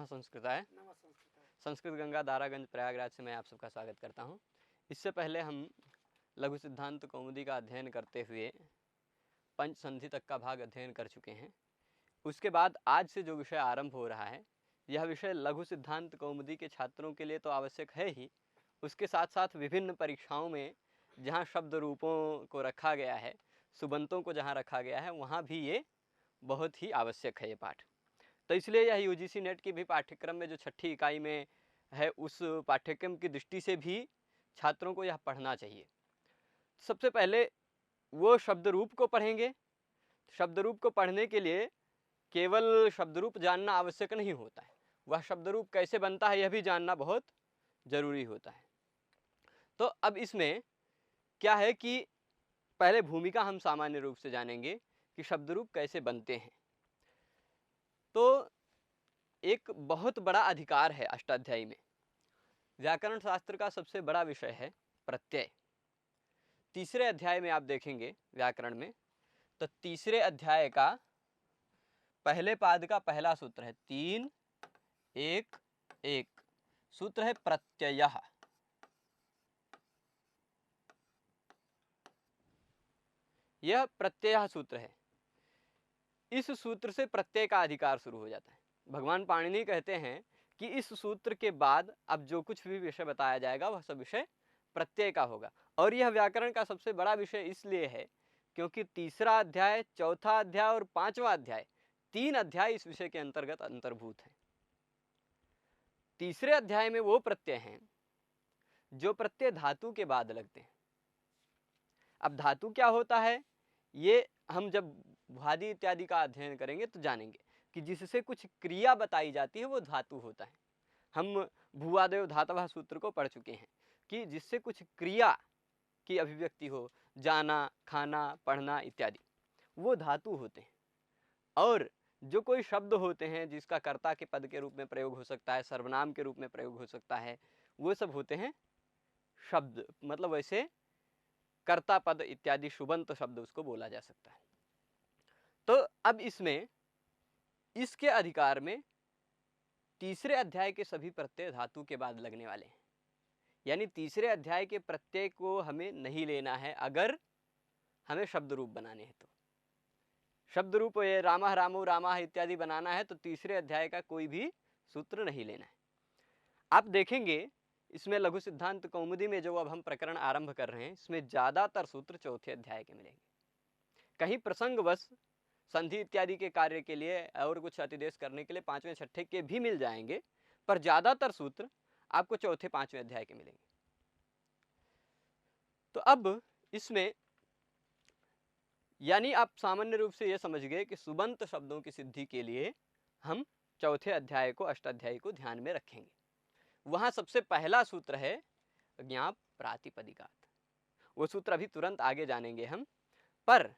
संस्कृताय। संस्कृत गंगा दारागंज प्रयागराज से मैं आप सबका स्वागत करता हूं। इससे पहले हम लघु सिद्धांत कौमुदी का अध्ययन करते हुए पंच संधि तक का भाग अध्ययन कर चुके हैं। उसके बाद आज से जो विषय आरंभ हो रहा है, यह विषय लघु सिद्धांत कौमुदी के छात्रों के लिए तो आवश्यक है ही, उसके साथ साथ विभिन्न परीक्षाओं में जहाँ शब्द रूपों को रखा गया है, सुबंतों को जहाँ रखा गया है, वहाँ भी ये बहुत ही आवश्यक है ये पाठ। तो इसलिए यह यूजीसी नेट की भी पाठ्यक्रम में जो 6ठी इकाई में है, उस पाठ्यक्रम की दृष्टि से भी छात्रों को यह पढ़ना चाहिए। सबसे पहले वो शब्द रूप को पढ़ेंगे। शब्द रूप को पढ़ने के लिए केवल शब्द रूप जानना आवश्यक नहीं होता है, वह शब्द रूप कैसे बनता है यह भी जानना बहुत जरूरी होता है। तो अब इसमें क्या है कि पहले भूमिका हम सामान्य रूप से जानेंगे कि शब्द रूप कैसे बनते हैं। तो एक बहुत बड़ा अधिकार है अष्टाध्यायी में। व्याकरण शास्त्र का सबसे बड़ा विषय है प्रत्यय। तीसरे अध्याय में आप देखेंगे व्याकरण में, तो तीसरे अध्याय का पहले पाद का पहला सूत्र है 3 1 1, सूत्र है प्रत्ययः। यह प्रत्यय सूत्र है। इस सूत्र से प्रत्यय का अधिकार शुरू हो जाता है। भगवान पाणिनि कहते हैं कि इस सूत्र के बाद अब जो कुछ भी विषय बताया जाएगा वह सब विषय प्रत्यय का होगा। और यह व्याकरण का सबसे बड़ा विषय इसलिए है क्योंकि तीसरा अध्याय, चौथा अध्याय और पांचवा अध्याय, 3 अध्याय इस विषय के अंतर्गत अंतर्भूत हैं। तीसरे अध्याय में वो प्रत्यय हैं जो प्रत्यय धातु के बाद लगते हैं। अब धातु क्या होता है, ये हम जब भ्वादि इत्यादि का अध्ययन करेंगे तो जानेंगे कि जिससे कुछ क्रिया बताई जाती है वो धातु होता है। हम भूवादयो धातवः सूत्र को पढ़ चुके हैं कि जिससे कुछ क्रिया की अभिव्यक्ति हो, जाना, खाना, पढ़ना इत्यादि, वो धातु होते हैं। और जो कोई शब्द होते हैं जिसका कर्ता के पद के रूप में प्रयोग हो सकता है, सर्वनाम के रूप में प्रयोग हो सकता है, वो सब होते हैं शब्द। मतलब वैसे कर्ता पद इत्यादि शुबंत शब्द उसको बोला जा सकता है। तो अब इसमें इसके अधिकार में तीसरे अध्याय के सभी प्रत्यय धातु के बाद लगने वाले हैं। यानी तीसरे अध्याय के प्रत्यय को हमें नहीं लेना है अगर हमें शब्द रूप बनाने हैं तो। शब्द रूप ये रामः रामो रामाः इत्यादि बनाना है तो तीसरे अध्याय का कोई भी सूत्र नहीं लेना है। आप देखेंगे इसमें लघु सिद्धांत कौमुदी में जो अब हम प्रकरण आरंभ कर रहे हैं, इसमें ज्यादातर सूत्र चौथे अध्याय के मिलेंगे। कहीं प्रसंगवश संधि इत्यादि के कार्य के लिए और कुछ अतिदेश करने के लिए 5वें 6ठे के भी मिल जाएंगे, पर ज्यादातर सूत्र आपको चौथे 5वें अध्याय के मिलेंगे। तो अब इसमें यानी आप सामान्य रूप से यह समझ गए कि सुबंत शब्दों की सिद्धि के लिए हम चौथे अध्याय को, अष्टाध्यायी को ध्यान में रखेंगे। वहां सबसे पहला सूत्र है ज्ञाप प्रातिपदिकात्। वो सूत्र अभी तुरंत आगे जानेंगे हम, पर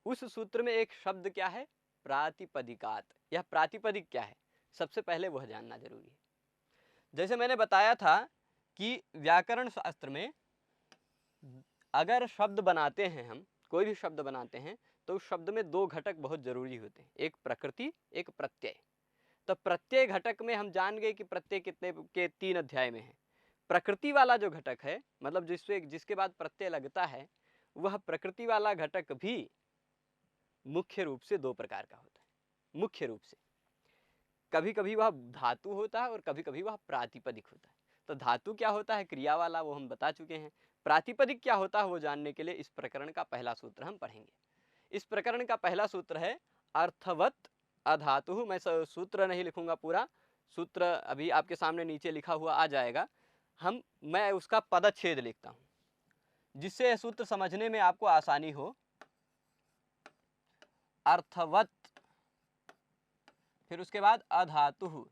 उस सूत्र में एक शब्द क्या है, प्रातिपदिकात्। यह प्रातिपदिक क्या है, सबसे पहले वह जानना जरूरी है। जैसे मैंने बताया था कि व्याकरण शास्त्र में अगर शब्द बनाते हैं, हम कोई भी शब्द बनाते हैं, तो उस शब्द में 2 घटक बहुत जरूरी होते हैं, एक प्रकृति, एक प्रत्यय। तो प्रत्यय घटक में हम जान गए कि प्रत्यय कितने के 3 अध्याय में है। प्रकृति वाला जो घटक है, मतलब जिसके बाद प्रत्यय लगता है, वह प्रकृति वाला घटक भी मुख्य रूप से 2 प्रकार का होता है। मुख्य रूप से कभी कभी वह धातु होता है और कभी कभी वह प्रातिपदिक होता है। तो धातु क्या होता है, क्रिया वाला, वो हम बता चुके हैं। प्रातिपदिक क्या होता है वो जानने के लिए इस प्रकरण का पहला सूत्र हम पढ़ेंगे। इस प्रकरण का पहला सूत्र है अर्थवत अधातु। मैं सूत्र नहीं लिखूंगा, पूरा सूत्र अभी आपके सामने नीचे लिखा हुआ आ जाएगा। मैं उसका पदच्छेद लिखता हूं जिससे यह सूत्र समझने में आपको आसानी हो। अर्थवत, फिर उसके बाद अधातु,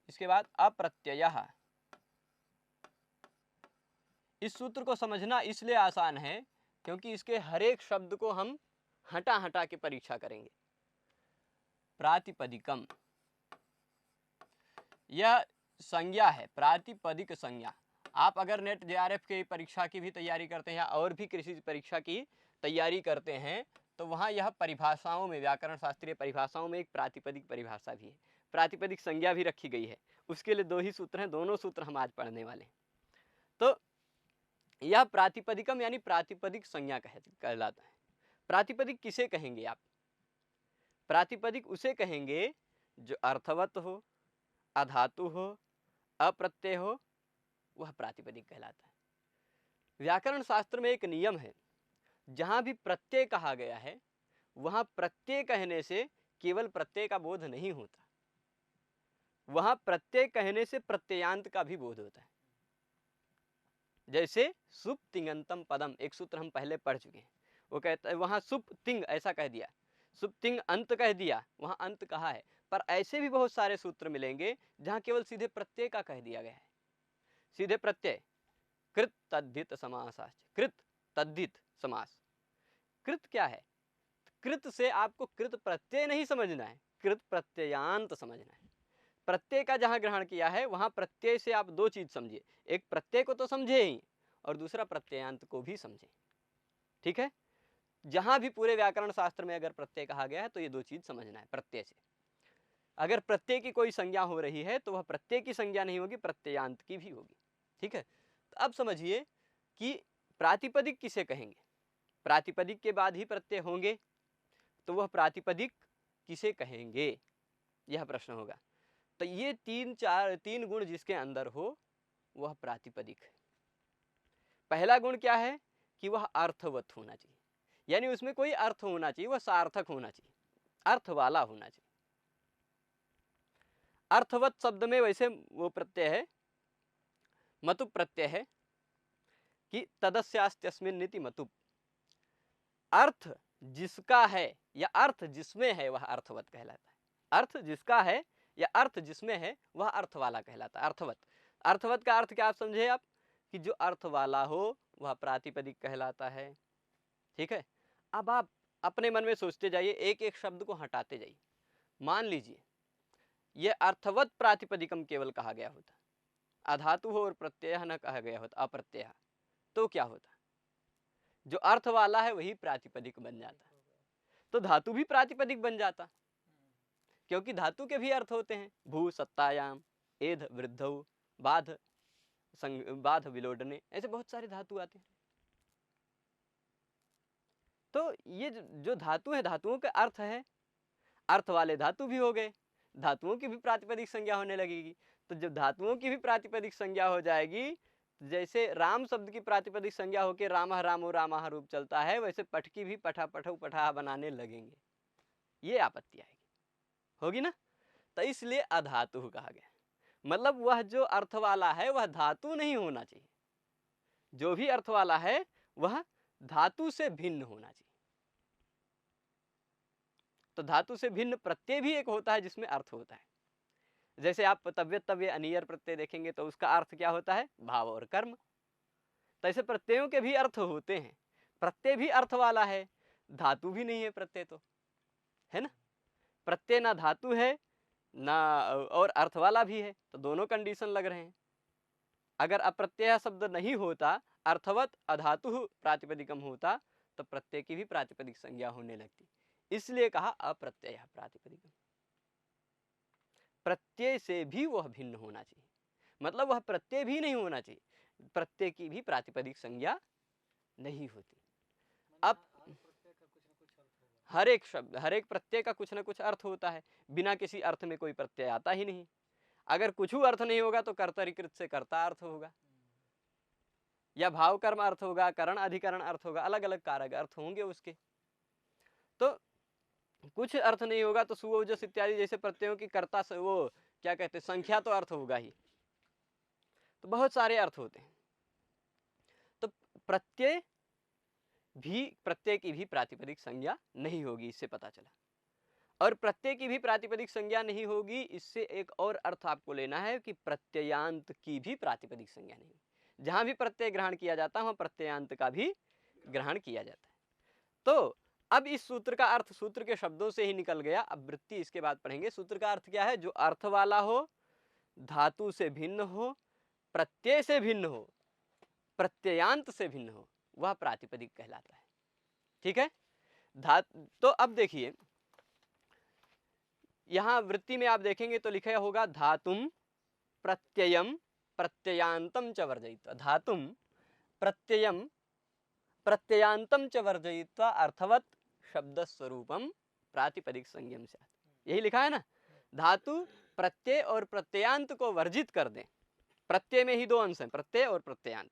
इसके बाद अप्रत्ययः। इस सूत्र को समझना इसलिए आसान है क्योंकि इसके हर एक शब्द को हम हटा हटा के परीक्षा करेंगे। प्रातिपदिकम, यह संज्ञा है, प्रातिपदिक संज्ञा। आप अगर नेट जेआरएफ की परीक्षा की भी तैयारी करते हैं और भी किसी परीक्षा की तैयारी करते हैं तो वहाँ यह परिभाषाओं में, व्याकरण शास्त्रीय परिभाषाओं में एक प्रातिपदिक परिभाषा भी है, प्रातिपदिक संज्ञा भी रखी गई है। उसके लिए 2 ही सूत्र हैं, दोनों सूत्र हम आज पढ़ने वाले हैं। तो यह प्रातिपदिकम यानी प्रातिपदिक संज्ञा कहलाता है। प्रातिपदिक किसे कहेंगे आप? प्रातिपदिक उसे कहेंगे जो अर्थवत हो, अधातु हो, अप्रत्यय हो, वह प्रातिपदिक कहलाता है। व्याकरण शास्त्र में एक नियम है, जहां भी प्रत्यय कहा गया है वहां प्रत्यय कहने से केवल प्रत्यय का बोध नहीं होता, वहां प्रत्यय कहने से प्रत्ययांत का भी बोध होता है। जैसे सुप तिंगंतम पदम, एक सूत्र हम पहले पढ़ चुके हैं। वो कहता है वहां सुप तिंग ऐसा कह दिया, सुप तिंग अंत कह दिया, वहां अंत कहा है। पर ऐसे भी बहुत सारे सूत्र मिलेंगे जहां केवल सीधे प्रत्यय का कह दिया गया है, सीधे प्रत्यय। कृत तद्धित समासाश्च, कृत तद्धित समास। कृत क्या है? कृत से आपको कृत प्रत्यय नहीं समझना है, कृत प्रत्ययांत समझना है। प्रत्यय का जहां ग्रहण किया है वहां प्रत्यय से आप 2 चीज समझिए, एक प्रत्यय को तो समझे ही और दूसरा प्रत्ययांत को भी समझे। ठीक है? जहां भी पूरे व्याकरण शास्त्र में अगर प्रत्यय कहा गया है तो ये 2 चीज समझना है प्रत्यय से। अगर प्रत्यय की कोई संज्ञा हो रही है तो वह प्रत्यय की संज्ञा नहीं होगी, प्रत्ययांत की भी होगी। ठीक है? तो अब समझिए कि प्रातिपदिक किसे कहेंगे। प्रातिपदिक के बाद ही प्रत्यय होंगे, तो वह प्रातिपदिक किसे कहेंगे, यह प्रश्न होगा। तो ये 3 गुण जिसके अंदर हो वह प्रातिपदिक है। पहला गुण क्या है कि वह अर्थवत होना चाहिए, यानी उसमें कोई अर्थ होना चाहिए, वह सार्थक होना चाहिए, अर्थ वाला होना चाहिए। अर्थवत शब्द में वैसे वो प्रत्यय है, मतुप प्रत्यय है कि तदस्यास्त्यस्मिन् नीति मतुप। अर्थ जिसका है या अर्थ जिसमें है वह अर्थवत कहलाता है। अर्थ जिसका है या अर्थ जिसमें है वह अर्थ वाला कहलाता है, अर्थवत। अर्थवत का अर्थ क्या आप समझे आप? कि जो अर्थ वाला हो वह प्रातिपदिक कहलाता है। ठीक है? अब आप अपने मन में सोचते जाइए, एक एक शब्द को हटाते जाइए। मान लीजिए यह अर्थवत प्रातिपदिकम केवल कहा गया होता, अधातु हो और प्रत्यय न कहा गया होता, अप्रत्यय, तो क्या होता? जो अर्थ वाला है वही प्रातिपदिक बन जाता, तो धातु भी प्रातिपदिक बन जाता, क्योंकि धातु के भी अर्थ होते हैं। भू सत्तायाम, एध वृद्धौ, बाध बाध विलोडने, ऐसे बहुत सारे धातु आते हैं। तो ये जो धातु है, धातुओं का अर्थ है, अर्थ वाले धातु भी हो गए, धातुओं की भी प्रातिपदिक संज्ञा होने लगेगी। तो जब धातुओं की भी प्रातिपदिक संज्ञा हो जाएगी, जैसे राम शब्द की प्रातिपदिक संज्ञा होकर रामः रामो रामः रूप चलता है, वैसे पठ की भी पठा पठौ पठा बनाने लगेंगे, ये आपत्ति आएगी, होगी ना? तो इसलिए अधातु कहा गया, मतलब वह जो अर्थ वाला है वह धातु नहीं होना चाहिए, जो भी अर्थ वाला है वह धातु से भिन्न होना चाहिए। तो धातु से भिन्न प्रत्यय भी एक होता है जिसमें अर्थ होता है। जैसे आप तव्य अनियर प्रत्यय देखेंगे तो उसका अर्थ क्या होता है? भाव और कर्म। तो ऐसे प्रत्ययों के भी अर्थ होते हैं, प्रत्यय भी अर्थ वाला है, धातु भी नहीं है प्रत्यय, तो है ना? प्रत्यय ना धातु है ना और अर्थ वाला भी है, तो दोनों कंडीशन लग रहे हैं। अगर अप्रत्यय शब्द नहीं होता, अर्थवत अधातु प्रातिपदिकम होता, तो प्रत्यय की भी प्रातिपदिक संज्ञा होने लगती, इसलिए कहा अप्रत्यय प्रातिपदिकम। प्रत्यय से भी वह भिन्न होना चाहिए, मतलब वह प्रत्यय भी नहीं होना चाहिए, प्रत्यय की भी प्रातिपदिक संज्ञा नहीं होती। अब हर एक शब्द, हर एक प्रत्यय का कुछ ना कुछ अर्थ होता है, बिना किसी अर्थ में कोई प्रत्यय आता ही नहीं। अगर कुछ अर्थ नहीं होगा तो कर्तरीकृत से कर्ता अर्थ होगा, या भाव कर्म अर्थ होगा, करण अधिकरण अर्थ होगा, अलग अलग कारक अर्थ होंगे उसके। तो कुछ अर्थ नहीं होगा तो सुओजस इत्यादि जैसे प्रत्ययों की कर्ता से वो क्या कहते हैं, संख्या तो अर्थ होगा ही, तो बहुत सारे अर्थ होते हैं। तो प्रत्यय की भी प्रातिपदिक संज्ञा नहीं होगी, इससे पता चला। और प्रत्यय की भी प्रातिपदिक संज्ञा नहीं होगी, इससे एक और अर्थ आपको लेना है कि प्रत्ययांत की भी प्रातिपदिक संज्ञा नहीं। जहां भी प्रत्यय ग्रहण किया जाता है वहां प्रत्ययांत का भी ग्रहण किया जाता है। तो अब इस सूत्र का अर्थ सूत्र के शब्दों से ही निकल गया, अब वृत्ति इसके बाद पढ़ेंगे। सूत्र का अर्थ क्या है? जो अर्थ वाला हो, धातु से भिन्न हो, प्रत्यय से भिन्न हो, प्रत्ययांत से भिन्न हो, वह प्रातिपदिक कहलाता है। ठीक है? तो अब देखिए यहाँ वृत्ति में आप देखेंगे तो लिखा होगा धातुम प्रत्ययम प्रत्ययांतम च वर्जयित्वा। धातुम प्रत्ययम प्रत्ययांतम च वर्जयित्वा अर्थवत शब्द स्वरूपम प्रातिपदिक संज्ञम से। यही लिखा है ना, धातु प्रत्यय और प्रत्ययांत को वर्जित कर दें। प्रत्यय में ही दो अंश हैं, प्रत्यय और प्रत्ययांत।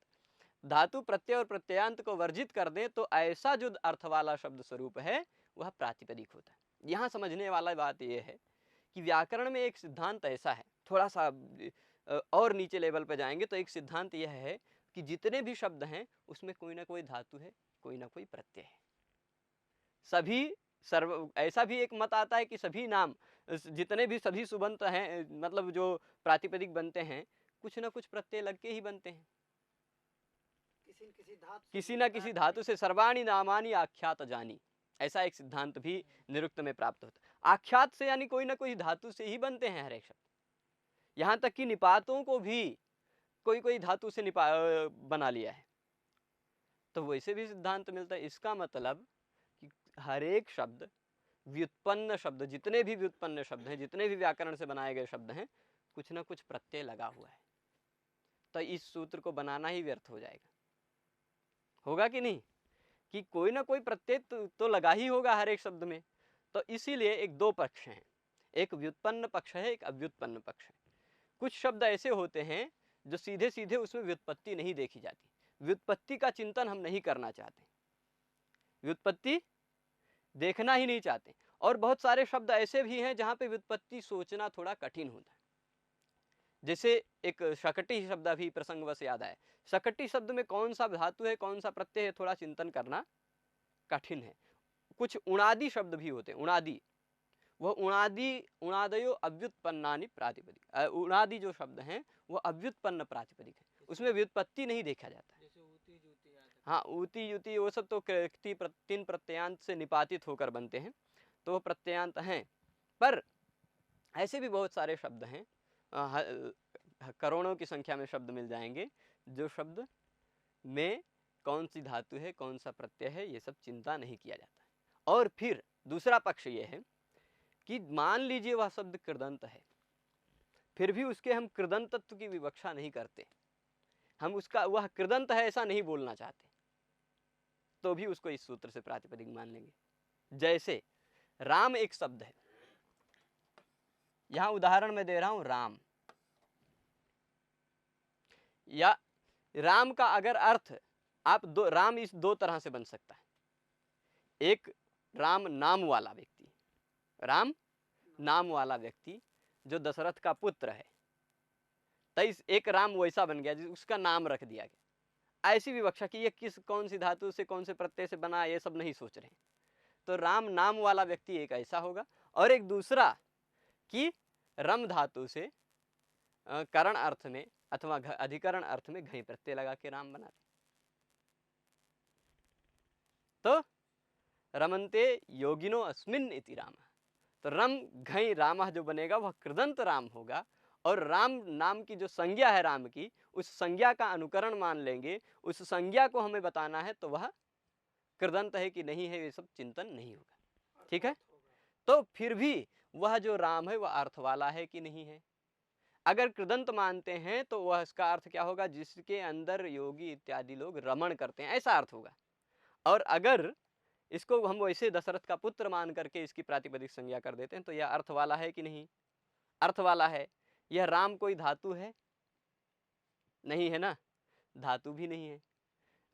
धातु प्रत्यय और प्रत्ययांत को वर्जित कर दें तो ऐसा जो अर्थ वाला शब्द स्वरूप है वह प्रातिपदिक होता है। यहाँ समझने वाला बात यह है कि व्याकरण में एक सिद्धांत ऐसा है, थोड़ा सा और नीचे लेवल पर जाएंगे तो एक सिद्धांत यह है कि जितने भी शब्द हैं उसमें कोई ना कोई धातु है, कोई ना कोई प्रत्यय है। ऐसा भी एक मत आता है कि सभी नाम जितने भी सभी सुबंत हैं, मतलब जो प्रातिपदिक बनते हैं, कुछ ना कुछ प्रत्यय लग के ही बनते हैं। किसी न किसी धातु से सर्वाणी नामानी आख्यात जानी, ऐसा एक सिद्धांत भी निरुक्त में प्राप्त होता है। आख्यात से यानी कोई ना कोई धातु से ही बनते हैं हर एक शब्द। यहाँ तक कि निपातों को भी कोई कोई धातु से बना लिया है। तो वैसे भी सिद्धांत मिलता है। इसका मतलब कि हर एक शब्द, व्युत्पन्न शब्द, जितने भी व्युत्पन्न शब्द हैं, जितने भी व्याकरण से बनाए गए शब्द हैं, कुछ ना कुछ प्रत्यय लगा हुआ है। तो इस सूत्र को बनाना ही व्यर्थ हो जाएगा। होगा कि नहीं, कि कोई ना कोई प्रत्यय तो लगा ही होगा हर एक शब्द में। तो इसीलिए एक दो पक्ष हैं, एक व्युत्पन्न पक्ष है, एक अव्युत्पन्न पक्ष है। कुछ शब्द ऐसे होते हैं जो सीधे सीधे उसमें व्युत्पत्ति नहीं देखी जाती, व्युत्पत्ति का चिंतन हम नहीं करना चाहते, व्युत्पत्ति देखना ही नहीं चाहते। और बहुत सारे शब्द ऐसे भी हैं जहां पे व्युत्पत्ति सोचना थोड़ा कठिन होता है। जैसे एक शकटी शब्द अभी प्रसंगवश याद आया। शकटी शब्द में कौन सा धातु है, कौन सा प्रत्यय है, थोड़ा चिंतन करना कठिन है। कुछ उणादि शब्द भी होते हैं, उणादि, वह उणादयो अव्युत्पन्नानि प्रातिपदिक। उणादि जो शब्द हैं वो अव्युत्पन्न प्रातिपदिक है, उसमें व्युत्पत्ति नहीं देखा जाता है। हाँ, ऊती युति वो सब तो तीन प्रत्ययांत से निपातित होकर बनते हैं, तो वो प्रत्ययांत हैं। पर ऐसे भी बहुत सारे शब्द हैं, करोड़ों की संख्या में शब्द मिल जाएंगे जो शब्द में कौन सी धातु है, कौन सा प्रत्यय है, ये सब चिंता नहीं किया जाता है। और फिर दूसरा पक्ष ये है कि मान लीजिए वह शब्द कृदंत है, फिर भी उसके हम कृदंतत्व की विवक्षा नहीं करते, हम उसका वह कृदंत है ऐसा नहीं बोलना चाहते, तो भी उसको इस सूत्र से प्रातिपदिक मान लेंगे। जैसे राम एक शब्द है, यहां उदाहरण में दे रहा हूं राम, या राम का अगर अर्थ आप राम इस दो तरह से बन सकता है। एक राम नाम वाला व्यक्ति, राम नाम वाला व्यक्ति जो दशरथ का पुत्र है, तो एक राम वैसा बन गया उसका नाम रख दिया गया। ऐसी विवक्षा कि ये कौन सी धातु से कौन से प्रत्यय से बना, ये सब नहीं सोच रहे। तो राम नाम वाला व्यक्ति एक ऐसा होगा। और एक दूसरा कि रम धातु से करण अर्थ में अथवा अधिकरण अर्थ में घई प्रत्यय लगा के राम बना दे, तो रमन्ते योगिनो अस्मिन् इति राम। तो रम घई राम जो बनेगा वह कृदंत राम होगा। और राम नाम की जो संज्ञा है राम की, उस संज्ञा का अनुकरण मान लेंगे, उस संज्ञा को हमें बताना है, तो वह कृदंत है कि नहीं है ये सब चिंतन नहीं होगा। ठीक है, तो फिर भी वह जो राम है वह अर्थ वाला है कि नहीं है। अगर कृदंत मानते हैं तो वह इसका अर्थ क्या होगा, जिसके अंदर योगी इत्यादि लोग रमण करते हैं, ऐसा अर्थ होगा। और अगर इसको हम वैसे दशरथ का पुत्र मान करके इसकी प्रातिपदिक संज्ञा कर देते हैं तो यह अर्थ वाला है कि नहीं, अर्थ वाला है। यह राम कोई धातु है, नहीं है ना, धातु भी नहीं है।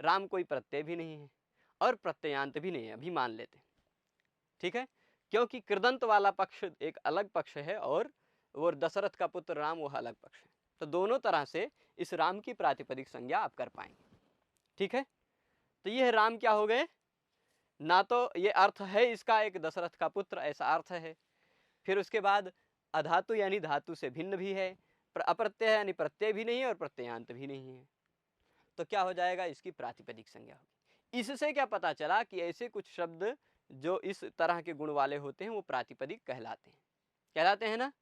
राम कोई प्रत्यय भी नहीं है और प्रत्ययांत भी नहीं है, अभी मान लेते हैं। ठीक है, क्योंकि कृदंत वाला पक्ष एक अलग पक्ष है और वो दशरथ का पुत्र राम वह अलग पक्ष है। तो दोनों तरह से इस राम की प्रातिपदिक संज्ञा आप कर पाएंगे। ठीक है, तो यह राम क्या हो गए, ना तो ये अर्थ है इसका एक दशरथ का पुत्र ऐसा अर्थ है, फिर उसके बाद अधातु यानी धातु से भिन्न भी है, अप्रत्यय यानी प्रत्यय भी नहीं है और प्रत्ययांत भी नहीं है। तो क्या हो जाएगा, इसकी प्रातिपदिक संज्ञा होगी। इससे क्या पता चला कि ऐसे कुछ शब्द जो इस तरह के गुण वाले होते हैं वो प्रातिपदिक कहलाते हैं ना।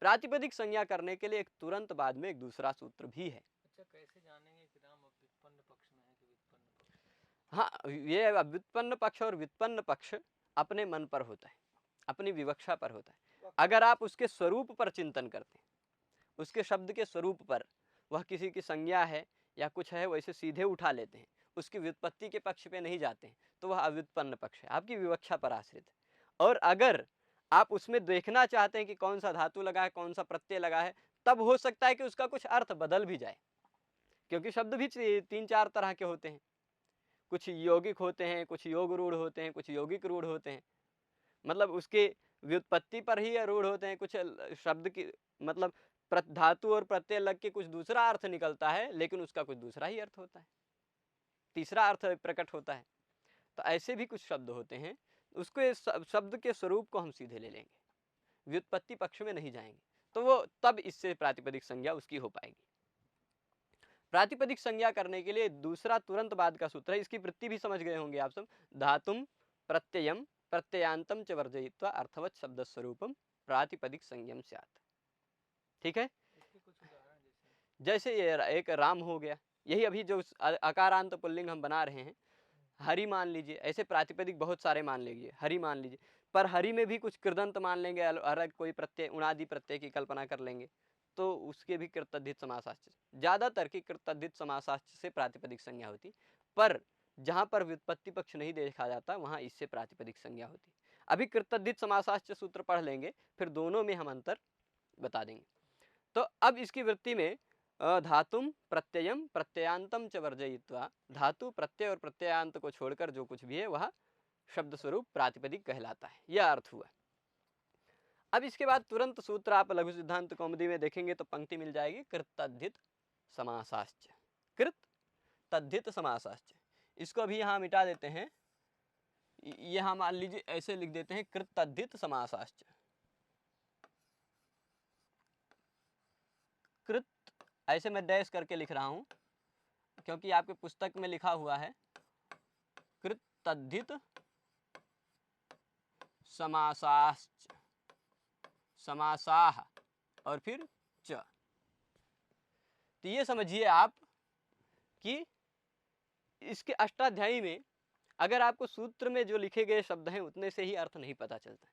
प्रातिपदिक संज्ञा करने के लिए एक तुरंत बाद में एक दूसरा सूत्र भी है। अच्छा, कैसे जानेंगे कि राम व्युत्पन्न पक्ष में है कि व्युत्पन्न पक्ष? हाँ, ये व्युत्पन्न पक्ष और व्युत्पन्न पक्ष अपने मन पर होता है, अपनी विवक्षा पर होता है। अगर आप उसके स्वरूप पर चिंतन करते हैं, उसके शब्द के स्वरूप पर, वह किसी की संज्ञा है या कुछ है, वैसे सीधे उठा लेते हैं, उसकी व्युत्पत्ति के पक्ष पे नहीं जाते हैं, तो वह अव्युत्पन्न पक्ष है, आपकी विवक्षा पर आश्रित है। और अगर आप उसमें देखना चाहते हैं कि कौन सा धातु लगा है, कौन सा प्रत्यय लगा है, तब हो सकता है कि उसका कुछ अर्थ बदल भी जाए, क्योंकि शब्द भी 3-4 तरह के होते हैं, कुछ यौगिक होते हैं, कुछ योग रूढ़ होते हैं, कुछ यौगिक रूढ़ होते हैं, मतलब उसके व्युत्पत्ति पर ही रूढ़ होते हैं। कुछ शब्द की मतलब धातु और प्रत्यय लग के कुछ दूसरा अर्थ निकलता है, लेकिन उसका कुछ दूसरा ही अर्थ होता है, तीसरा अर्थ प्रकट होता है। तो ऐसे भी कुछ शब्द होते हैं, उसके शब्द के स्वरूप को हम सीधे ले लेंगे, व्युत्पत्ति पक्ष में नहीं जाएंगे, तो वो तब इससे प्रातिपदिक संज्ञा उसकी हो पाएगी। प्रातिपदिक संज्ञा करने के लिए दूसरा तुरंत बाद का सूत्र है, इसकी वृत्ति भी समझ गए होंगे आप सब। धातुम प्रत्ययम प्रत्ययांतम च वर्जयित्वा अर्थवत् शब्द स्वरूपम प्रातिपदिक संज्ञम स्यात्। ठीक है, इसके कुछ उदाहरण जैसे ये एक राम हो गया, यही अभी जो अकारांत पुल्लिंग हम बना रहे हैं, हरि मान लीजिए, ऐसे प्रातिपदिक बहुत सारे मान लीजिए, हरि मान लीजिए, पर हरि में भी कुछ कृदंत मान लेंगे, अलग कोई प्रत्यय उणादि प्रत्यय की कल्पना कर लेंगे, तो उसके भी कृतधित समासाश्च, ज्यादातर की कृतधित समासाश्च से प्रातिपदिक संज्ञा होती, पर जहां पर व्युत्पत्ति पक्ष नहीं देखा जाता वहां इससे प्रातिपदिक संज्ञा होती। अभी कृतधित समासाश्च सूत्र पढ़ लेंगे, फिर दोनों में हम अंतर बता देंगे। तो अब इसकी वृत्ति में धातुम प्रत्ययम प्रत्ययांतम च वर्जयित्वा, धातु प्रत्यय और प्रत्ययांत को छोड़कर जो कुछ भी है वह शब्द स्वरूप प्रातिपदिक कहलाता है, यह अर्थ हुआ। अब इसके बाद तुरंत सूत्र आप लघु सिद्धांत कौमुदी में देखेंगे तो पंक्ति मिल जाएगी, कृत तद्धित समासाश्च, कृत तद्धित समासाश्च। इसको अभी यहाँ मिटा देते हैं, यहाँ मान लीजिए ऐसे लिख देते हैं, कृत तद्धित समासाश्च, कृत ऐसे मैं डैश करके लिख रहा हूं क्योंकि आपके पुस्तक में लिखा हुआ है कृत तद्धित समासाश्च, समासाह और फिर च। तो ये समझिए आप कि इसके अष्टाध्यायी में अगर आपको सूत्र में जो लिखे गए शब्द हैं उतने से ही अर्थ नहीं पता चलता,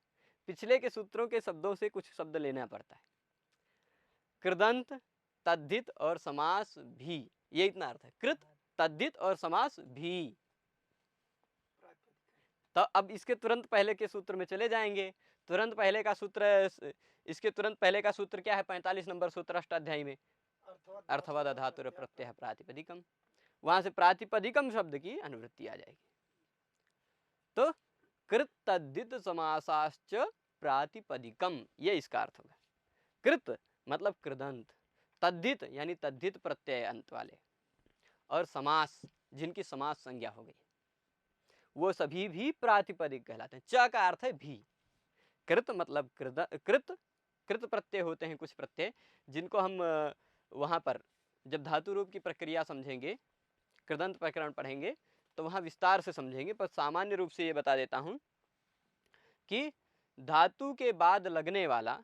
पिछले के सूत्रों के शब्दों से कुछ शब्द लेना पड़ता है। कृदंत, तद्धित और समास भी, ये इतना अर्थ है, कृत तद्धित और समास भी। तो अब इसके तुरंत पहले के सूत्र में चले जाएंगे। तुरंत पहले का सूत्र, इसके तुरंत पहले का सूत्र क्या है, 45 नंबर सूत्र अष्टाध्यायी में, अर्थवद धातुर प्रत्यय प्रातिपदिकम, वहां से प्रातिपदिकम शब्द की अनुवृत्ति आ जाएगी। तो कृत तद्धित समासाश्च प्रातिपदिकम, ये इसका अर्थ होगा। कृत मतलब कृदंत, तद्धित यानी तद्धित प्रत्यय अंत वाले, और समास जिनकी समास संज्ञा हो गई, वो सभी भी प्रातिपदिक कहलाते हैं। च का अर्थ है भी। कृत मतलब कृत, कृत प्रत्यय होते हैं कुछ प्रत्यय जिनको हम वहां पर जब धातु रूप की प्रक्रिया समझेंगे, कृदंत प्रकरण पढ़ेंगे तो वहां विस्तार से समझेंगे, पर सामान्य रूप से ये बता देता हूं कि धातु के बाद लगने वाला,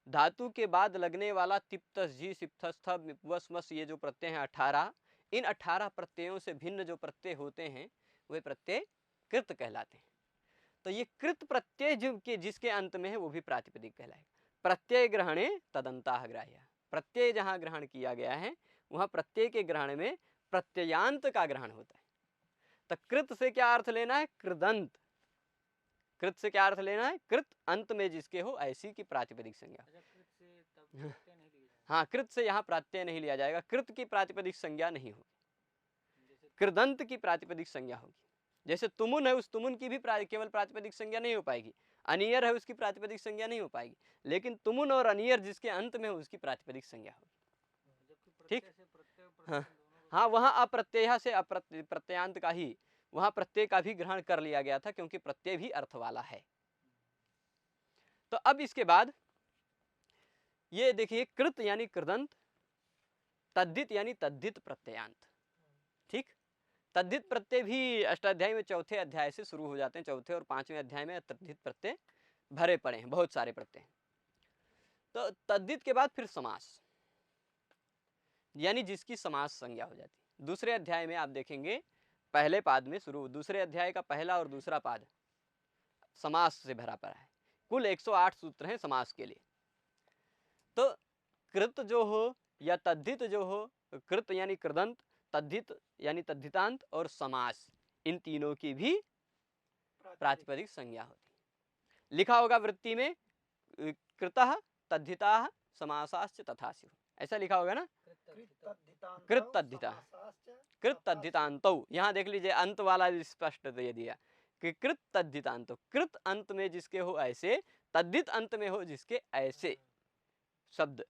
धातु के बाद लगने वाला तिप्तस जी सिप्तस्थ वस्मस, ये जो प्रत्यय हैं 18, इन 18 प्रत्ययों से भिन्न जो प्रत्यय होते हैं वे प्रत्यय कृत कहलाते हैं। तो ये कृत प्रत्यय जो के जिसके अंत में है वो भी प्रातिपदिक कहलाएगा। प्रत्यय ग्रहणे तदंताः ग्राह्य, प्रत्यय जहां ग्रहण किया गया है वहां प्रत्यय के ग्रहण में प्रत्ययांत का ग्रहण होता है। तो कृत से क्या अर्थ लेना है, कृदंत। कृत से क्या अर्थ लेना है, कृत अंत में जिसके हो ऐसी की प्रातिपदिक संज्ञा। हाँ, कृत से यहाँ प्रत्यय नहीं लिया जाएगा, कृत की प्रातिपदिक संज्ञा नहीं होगी, कृदंत की प्रातिपदिक संज्ञा होगी। जैसे तुमुन है, उस तुमुन की भी केवल प्रातिपदिक संज्ञा नहीं हो पाएगी, अनियर है उसकी प्रातिपदिक संज्ञा नहीं हो पाएगी, लेकिन तुमुन और अनियर जिसके अंत में हो उसकी प्रातिपदिक संज्ञा होगी। ठीक, हाँ हाँ, वहां अप्रत्यय से प्रत्ययांत का ही, वहां प्रत्यय का भी ग्रहण कर लिया गया था क्योंकि प्रत्यय भी अर्थ वाला है। तो अब इसके बाद ये देखिए, कृत यानी कृदंत, तद्धित यानी तद्धित प्रत्ययांत। ठीक, तद्धित प्रत्यय भी अष्टाध्यायी में चौथे अध्याय से शुरू हो जाते हैं, चौथे और 5वें अध्याय में तद्धित प्रत्यय भरे पड़े हैं, बहुत सारे प्रत्यय। तो तद्धित के बाद फिर समास, यानी जिसकी समास संज्ञा हो जाती। दूसरे अध्याय में आप देखेंगे पहले पाद में शुरू, दूसरे अध्याय का पहला और दूसरा पाद समास से भरा पड़ा है। कुल 108 सूत्र हैं समास के लिए। तो कृत जो हो या तद्धित जो हो, कृत यानी कृदंत, तद्धित यानी तद्धितांत, और समास, इन तीनों की भी प्रातिपदिक संज्ञा होती है। लिखा होगा वृत्ति में कृतः तद्धिताः समासाश्च तथा स्युः, ऐसा लिखा होगा ना, कृत तद्धिता, कृत तद्धितांतौ। यहाँ देख लीजिए अंत वाला स्पष्ट दे दिया कि कृत तद्धितांतौ, कृत अंत में जिसके हो ऐसे, तद्धित अंत में हो जिसके ऐसे शब्द,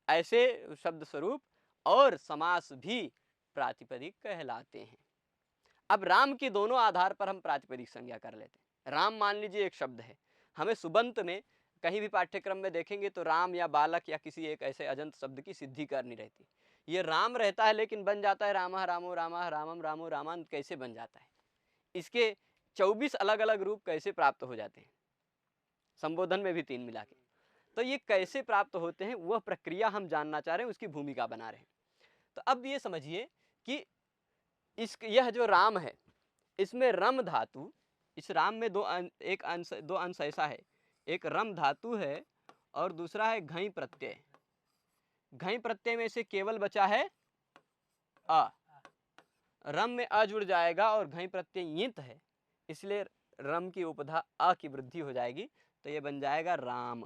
ऐसे शब्द स्वरूप और समास भी प्रातिपदिक कहलाते हैं। अब राम की दोनों आधार पर हम प्रातिपदिक संज्ञा कर लेते हैं। राम मान लीजिए एक शब्द है, हमें सुबंत में कहीं भी पाठ्यक्रम में देखेंगे तो राम या बालक या किसी एक ऐसे अजंत शब्द की सिद्धि करनी रहती। ये राम रहता है लेकिन बन जाता है रामः रामो रामः रामम रामो रामांत, कैसे बन जाता है? इसके 24 अलग अलग रूप कैसे प्राप्त हो जाते हैं, संबोधन में भी 3 मिला के। तो ये कैसे प्राप्त होते हैं, वह प्रक्रिया हम जानना चाह रहे हैं, उसकी भूमिका बना रहे हैं। तो अब ये समझिए कि यह जो राम है, इसमें रम धातु, इस राम में दो अंश ऐसा है, एक रम धातु है और दूसरा है घई प्रत्यय। घई प्रत्यय में से केवल बचा है अ, रम में अ जुड़ जाएगा और घई प्रत्यय यित है, इसलिए रम की उपधा अ की वृद्धि हो जाएगी, तो ये बन जाएगा राम।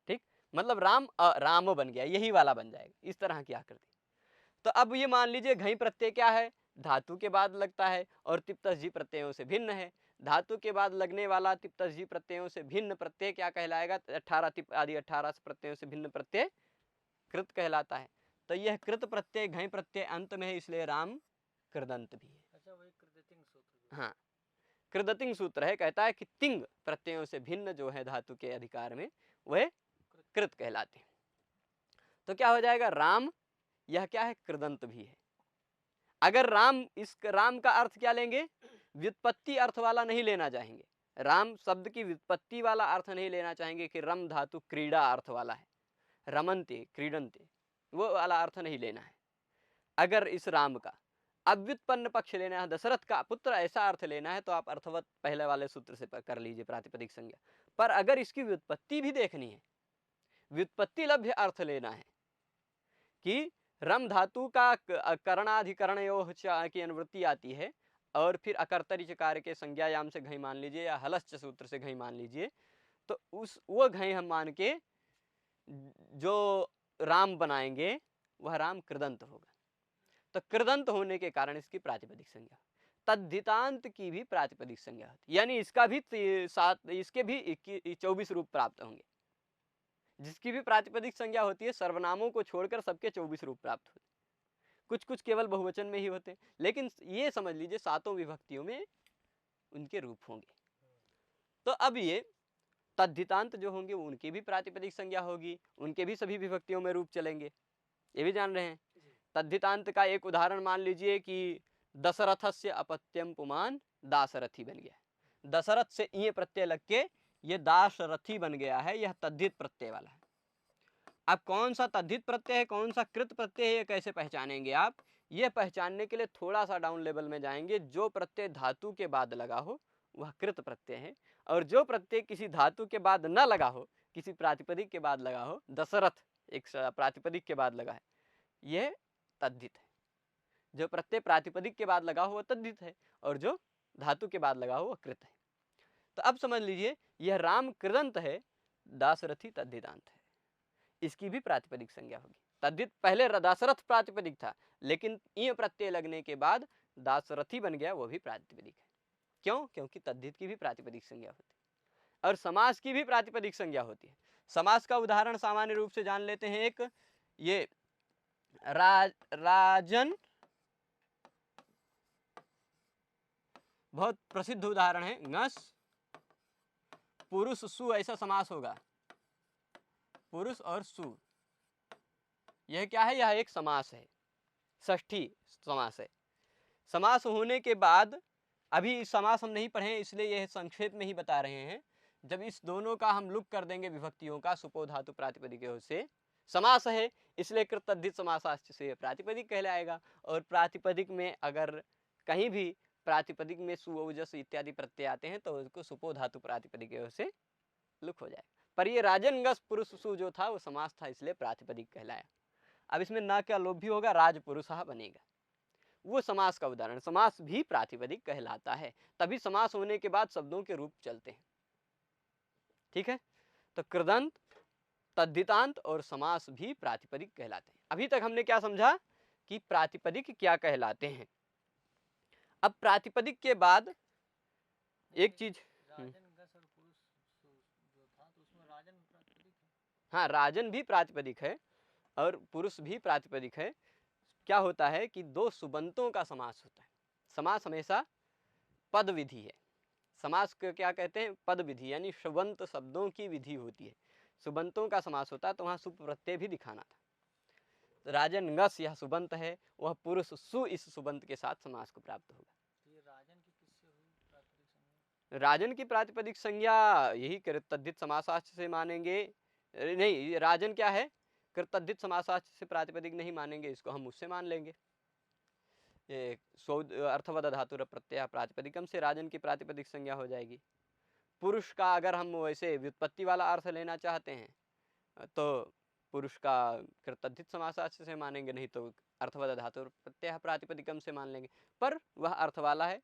ठीक, मतलब राम राम बन गया, यही वाला बन जाएगा, इस तरह की आकृति। तो अब ये मान लीजिए घई प्रत्यय क्या है, धातु के बाद लगता है और तिप्तस जी प्रत्ययों से भिन्न है। धातु के बाद लगने वाला तिप्तस जी प्रत्ययों से भिन्न प्रत्यय क्या कहलाएगा? 18 तिप आदि 18 प्रत्ययों से भिन्न प्रत्यय कृत कहलाता है। तो यह कृत प्रत्यय घई प्रत्यय अंत में है, इसलिए राम कृदंत भी है। अच्छा, वही कृदतिंग सूत्र। हाँ, कृदतिंग सूत्र है, कहता है कि तिंग प्रत्ययों से भिन्न जो है धातु के अधिकार में वह कृत कहलाते हैं। तो क्या हो जाएगा? राम, यह क्या है? कृदंत भी है। अगर राम, इस राम का अर्थ क्या लेंगे? व्युत्पत्ति अर्थ वाला नहीं लेना चाहेंगे। राम शब्द की व्युत्पत्ति वाला अर्थ नहीं लेना चाहेंगे कि रम धातु क्रीड़ा अर्थ वाला है, रमनते क्रीडनते, वो वाला अर्थ नहीं लेना है। अगर इस राम का अव्युत्पन्न पक्ष लेना है, दशरथ का पुत्र, ऐसा अर्थ लेना है, तो आप अर्थवत पहले वाले सूत्र से कर लीजिए प्रातिपदिक संज्ञा। पर अगर इसकी व्युत्पत्ति भी देखनी है, व्युत्पत्ति लभ्य अर्थ लेना है कि रम धातु का करणाधिकरणयोः च की अनुवृत्ति आती है और फिर अकर्तरी चकार के संज्ञायाम से घई मान लीजिए या हलश्च सूत्र से घई मान लीजिए, तो वो घई हम मान के जो राम बनाएंगे वह राम कृदंत होगा। तो कृदंत होने के कारण इसकी प्रातिपदिक संज्ञा, तद्धितांत की भी प्रातिपदिक संज्ञा होती, यानी इसका भी इसके भी 24 रूप प्राप्त होंगे। जिसकी भी प्रातिपदिक संज्ञा होती है, सर्वनामों को छोड़कर सबके 24 रूप प्राप्त होते, कुछ कुछ केवल बहुवचन में ही होते हैं, लेकिन ये समझ लीजिए 7 विभक्तियों में उनके रूप होंगे। तो अब ये तद्धितांत जो होंगे उनकी भी प्रातिपदिक संज्ञा होगी, उनके भी सभी विभक्तियों में रूप चलेंगे, ये भी जान रहे हैं। तद्धितांत का एक उदाहरण मान लीजिए कि दशरथस्य अपत्यम पुमान दासरथी बन गया। दशरथ से ये प्रत्यय लग के ये दासरथी बन गया है, यह तद्धित प्रत्यय वाला है। अब कौन सा तद्धित प्रत्यय है, कौन सा कृत प्रत्यय है, ये कैसे पहचानेंगे आप? ये पहचानने के लिए थोड़ा सा डाउन लेवल में जाएंगे। जो प्रत्यय धातु के बाद लगा हो वह कृत प्रत्यय है, और जो प्रत्यय किसी धातु के बाद न लगा हो, किसी प्रातिपदिक के बाद लगा हो, दशरथ एक प्रातिपदिक के बाद लगा है, यह तद्धित है। जो प्रत्यय प्रातिपदिक के बाद लगा हो वह तद्धित है, और जो धातु के बाद लगा हो वह कृत है। तो अब समझ लीजिए यह राम कृदंत है, दासरथी तद्धितांत है, इसकी भी प्रातिपदिक संज्ञा होगी। तद्धित पहले दासरथ प्रातिपदिक था, लेकिन ई प्रत्यय लगने के बाद दासरथी बन गया, वो भी प्रातिपदिक है। क्यों? क्योंकि तद्धित की भी प्रातिपदिक संज्ञा होती है और समास की भी प्रातिपदिक संज्ञा होती है। समास का उदाहरण सामान्य रूप से जान लेते हैं। एक ये राजन बहुत प्रसिद्ध उदाहरण है। ngस पुरुष सु, ऐसा समास होगा, पुरुष और सु, यह क्या है? यह एक समास है, षष्ठी समास है। समास होने के बाद, अभी समास हम नहीं पढ़े इसलिए यह संक्षेप में ही बता रहे हैं, जब इस दोनों का हम लुक कर देंगे विभक्तियों का, सुपो धातु प्रातिपदिकों से, समास है इसलिए कृत तद्धित समासाश्च से प्रातिपदिक कहलाएगा। और प्रातिपदिक में अगर कहीं भी प्रातिपदिक में सु औ जस इत्यादि प्रत्यय आते हैं तो उसको सुपो धातु प्रातिपदिक से लुक हो जाएगा। पर ये राजनगस पुरुष सु जो था वो समास था, इसलिए प्रातिपदिक कहलाया। अब इसमें ना क्या लोभ भी होगा, राजपुरुषः बनेगा, वो समास का उदाहरण। समास भी प्रातिपदिक कहलाता है, तभी समास होने के बाद शब्दों के रूप चलते हैं। ठीक है, तो कृदंत, तद्धितांत और समास भी प्रातिपदिक कहलाते हैं। अभी तक हमने क्या समझा कि प्रातिपदिक क्या कहलाते हैं। अब प्रातिपदिक के बाद एक चीज, राजन गस और पुरुष जो था तो उसमें राजन प्रातिपदिक है। हाँ राजन भी प्रातिपदिक है और पुरुष भी प्रातिपदिक है। क्या होता है कि दो सुबंतों का समास होता है। समास हमेशा पद विधि है। समास को क्या कहते हैं, पद विधि, यानी सुबंत शब्दों की विधि होती है। सुबंतों का समास होता है, तो वहां सुप प्रत्यय भी दिखाना था। तो राजन गस यह सुबंत है, वह पुरुष सु इस सुबंत के साथ समास को प्राप्त होगा। तो ये राजन की किससे हुई प्रातिपदिक संज्ञा? राजन की प्रातिपदिक संज्ञा यही कृतद्धित समासाच से मानेंगे। नहीं, राजन क्या है, कृतद्धित समासाच से प्रातिपदिक नहीं मानेंगे, इसको हम उससे मान लेंगे। ये अर्थवद धातुर प्रत्यय प्रातिपदिकम से राजन की प्रातिपदिक संज्ञा हो जाएगी। पुरुष का अगर हम वैसे व्युत्पत्ति वाला अर्थ लेना चाहते हैं तो पुरुष का कृतद्धित समासाच से मानेंगे, नहीं तो अर्थवद धातुर प्रत्यय प्रातिपदिकम से मान लेंगे। पर वह अर्थ वाला है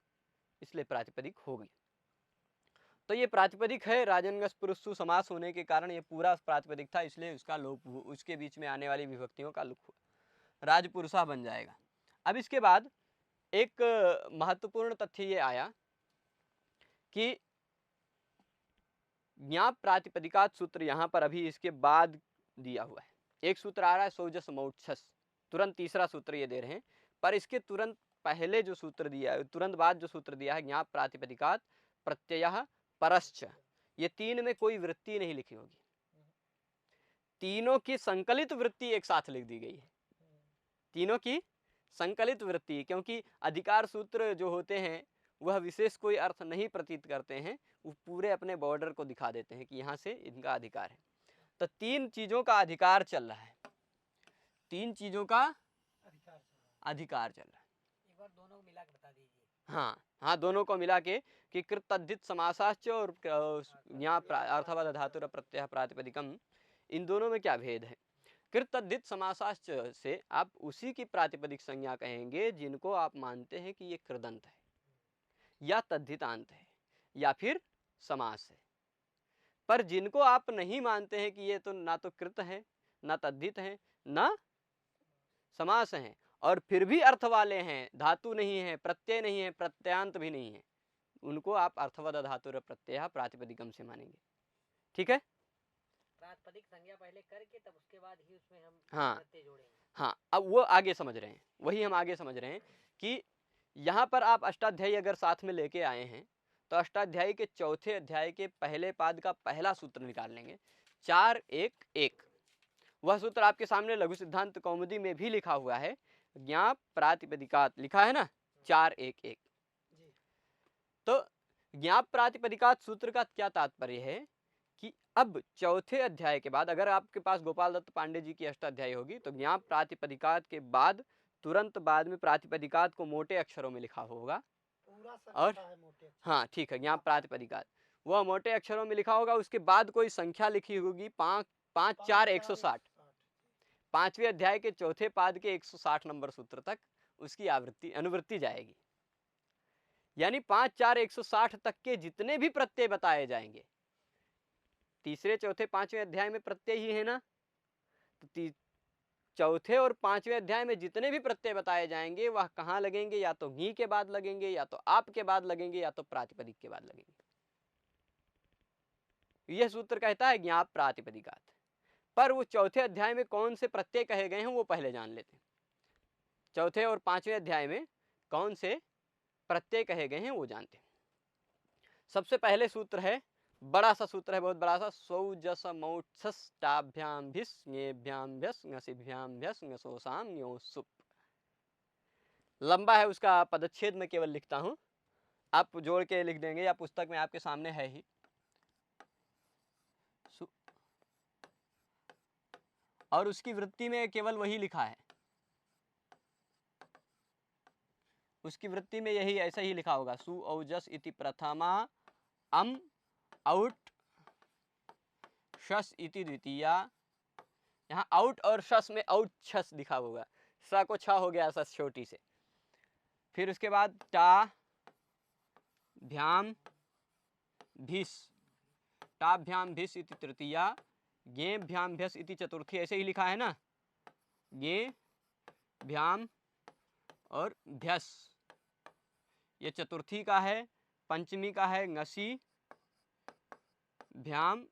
इसलिए प्रातिपदिक होगी। तो ये प्रातिपदिक है, राजनगस पुरुषु समास होने के कारण ये पूरा प्रातिपदिक था, इसलिए उसका लोप, उसके बीच में आने वाली विभक्तियों का लुक हुआ, राजपुरुषा बन जाएगा। अब इसके बाद एक महत्वपूर्ण तथ्य ये आया कि ज्ञाप प्रातिपदिकात सूत्र यहाँ पर अभी इसके बाद दिया हुआ है। एक सूत्र आ रहा है सौजस मौक्षस, तुरंत तीसरा सूत्र ये दे रहे हैं, पर इसके तुरंत पहले जो सूत्र दिया है, तुरंत बाद जो सूत्र दिया है ज्ञाप प्रातिपदिकात प्रत्ययः परश्च, ये तीन में कोई वृत्ति नहीं लिखी होगी, तीनों की संकलित वृत्ति एक साथ लिख दी गई है। तीनों की संकलित वृत्ति, क्योंकि अधिकार सूत्र जो होते हैं वह विशेष कोई अर्थ नहीं प्रतीत करते हैं, वो पूरे अपने बॉर्डर को दिखा देते हैं कि यहाँ से इनका अधिकार है। तो तीन चीजों का अधिकार चल रहा है, तीन चीजों का अधिकार चल रहा है। एक बार दोनों को मिला के बता दीजिए। हाँ हाँ, दोनों को मिला के कि कृतद्धित समासाश्च और अर्थवद धातुर प्रत्यय प्रातिपदिकम, इन दोनों में क्या भेद है। कृतद्धित समासाश्च से आप उसी की प्रातिपदिक संज्ञा कहेंगे जिनको आप मानते हैं कि ये कृदंत है या तद्धितांत है या फिर समास है। पर जिनको आप नहीं मानते हैं कि ये तो ना तो कृत है, ना तद्धित है, ना समास है, और फिर भी अर्थ वाले हैं, धातु नहीं है, प्रत्यय नहीं है, प्रत्ययांत भी नहीं है, उनको आप अर्थवद धातुर प्रत्यय प्रातिपदिकम से मानेंगे। ठीक है, प्रातिपदिक संज्ञा पहले करके तब उसके बाद ही उसमें हम हाँ प्रत्यय जोड़ेंगे। हाँ, अब वो आगे समझ रहे हैं, वही हम आगे समझ रहे हैं कि यहाँ पर आप अष्टाध्यायी अगर साथ में लेके आए हैं तो अष्टाध्यायी के चौथे अध्याय के पहले पाद का पहला सूत्र निकाल लेंगे, 4-1-1। वह सूत्र आपके सामने लघु सिद्धांत कौमुदी में भी लिखा हुआ है, ज्ञाप प्रातिपदिकात लिखा है ना, 4-1-1। तो ज्ञाप प्रातिपदिकात सूत्र का क्या तात्पर्य है कि अब चौथे अध्याय के बाद, अगर आपके पास गोपाल दत्त पांडे जी की अष्टाध्यायी होगी तो ज्ञाप प्रातिपदिकात के बाद तुरंत बाद में प्रातिपदिकात को मोटे अक्षरों में लिखा होगा, और हाँ ठीक है, ज्ञाप प्रातिपदिकात वह मोटे अक्षरों में लिखा होगा, उसके बाद कोई संख्या लिखी होगी 5-4-160, पांचवें अध्याय के चौथे पाद के 160 नंबर सूत्र तक उसकी आवृत्ति अनुवृत्ति जाएगी। यानी 5-4-160 तक के जितने भी प्रत्यय बताए जाएंगे, तीसरे चौथे पांचवें अध्याय में प्रत्यय ही है ना, तो चौथे और पांचवें अध्याय में जितने भी प्रत्यय बताए जाएंगे वह कहाँ लगेंगे, या तो गी के बाद लगेंगे, या तो आप के बाद लगेंगे, या तो प्रातिपदिक के बाद लगेंगे। यह सूत्र कहता है ज्ञाप प्रातिपदिकात। पर वो चौथे अध्याय में कौन से प्रत्यय कहे गए हैं वो पहले जान लेते हैं। चौथे और पांचवें अध्याय में कौन से प्रत्यय कहे गए हैं वो जानते हैं। सबसे पहले सूत्र है, बड़ा सा सूत्र है, बहुत बड़ा सा, सौजस मौक्षस्टाभ्याम्भिस् ङेभ्याम्भ्यस् ङसिभ्याम्भ्यस् ङसोसाम ङोसुप। लंबा है, उसका पदच्छेद में केवल लिखता हूं, आप जोड़ के लिख देंगे या पुस्तक में आपके सामने है ही। और उसकी वृत्ति में केवल वही लिखा है, उसकी वृत्ति में यही ऐसा ही लिखा होगा, सु औजस इति प्रथमा अम आउट शस इति द्वितीया। यहाँ आउट और शस में आउट छस लिखा होगा, स को छ हो गया सस छोटी से। फिर उसके बाद टा भ्याम भिस, टाभ्याम भिस इति तृतीया, गे भ्याम भ्यस इति चतुर्थी। ऐसे ही लिखा है ना, गे भ्याम और भ्यस ये चतुर्थी का है। पंचमी का है ngसी भ्याम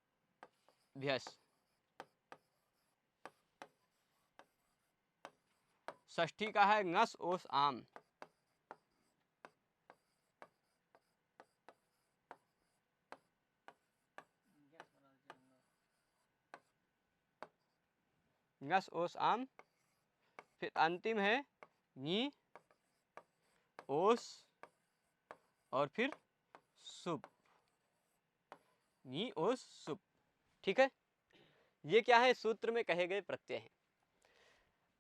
भ्यस। षष्ठी का है ngस ओस आम। ngस ओस आम। फिर अंतिम है नी ओस और फिर सुप, नी ओस सुप। ठीक है, ये क्या है, सूत्र में कहे गए प्रत्यय हैं।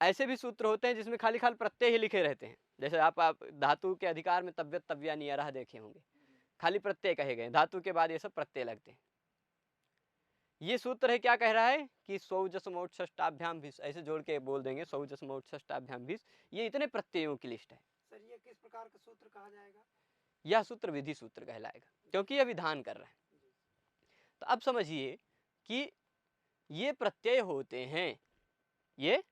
ऐसे भी सूत्र होते हैं जिसमें खाली खाली प्रत्यय ही लिखे रहते हैं, जैसे आप धातु के अधिकार में तव्यत तव्या नियरह देखे होंगे, खाली प्रत्यय कहे गए, धातु के बाद ये सब प्रत्यय लगते हैं। ये सूत्र है, क्या कह रहा है कि सौजस मोट षष्टाभ्याम भिस, ऐसे जोड़ के बोल देंगे, सौजस मोट षष्टाभ्याम भिस। ये इतने प्रत्ययों की लिस्ट है। सर ये किस प्रकार का सूत्र कहा जाएगा? यह सूत्र विधि सूत्र कहलाएगा, क्योंकि यह विधान कर रहा है। तो अब समझिए कि ये प्रत्यय होते हैं, ये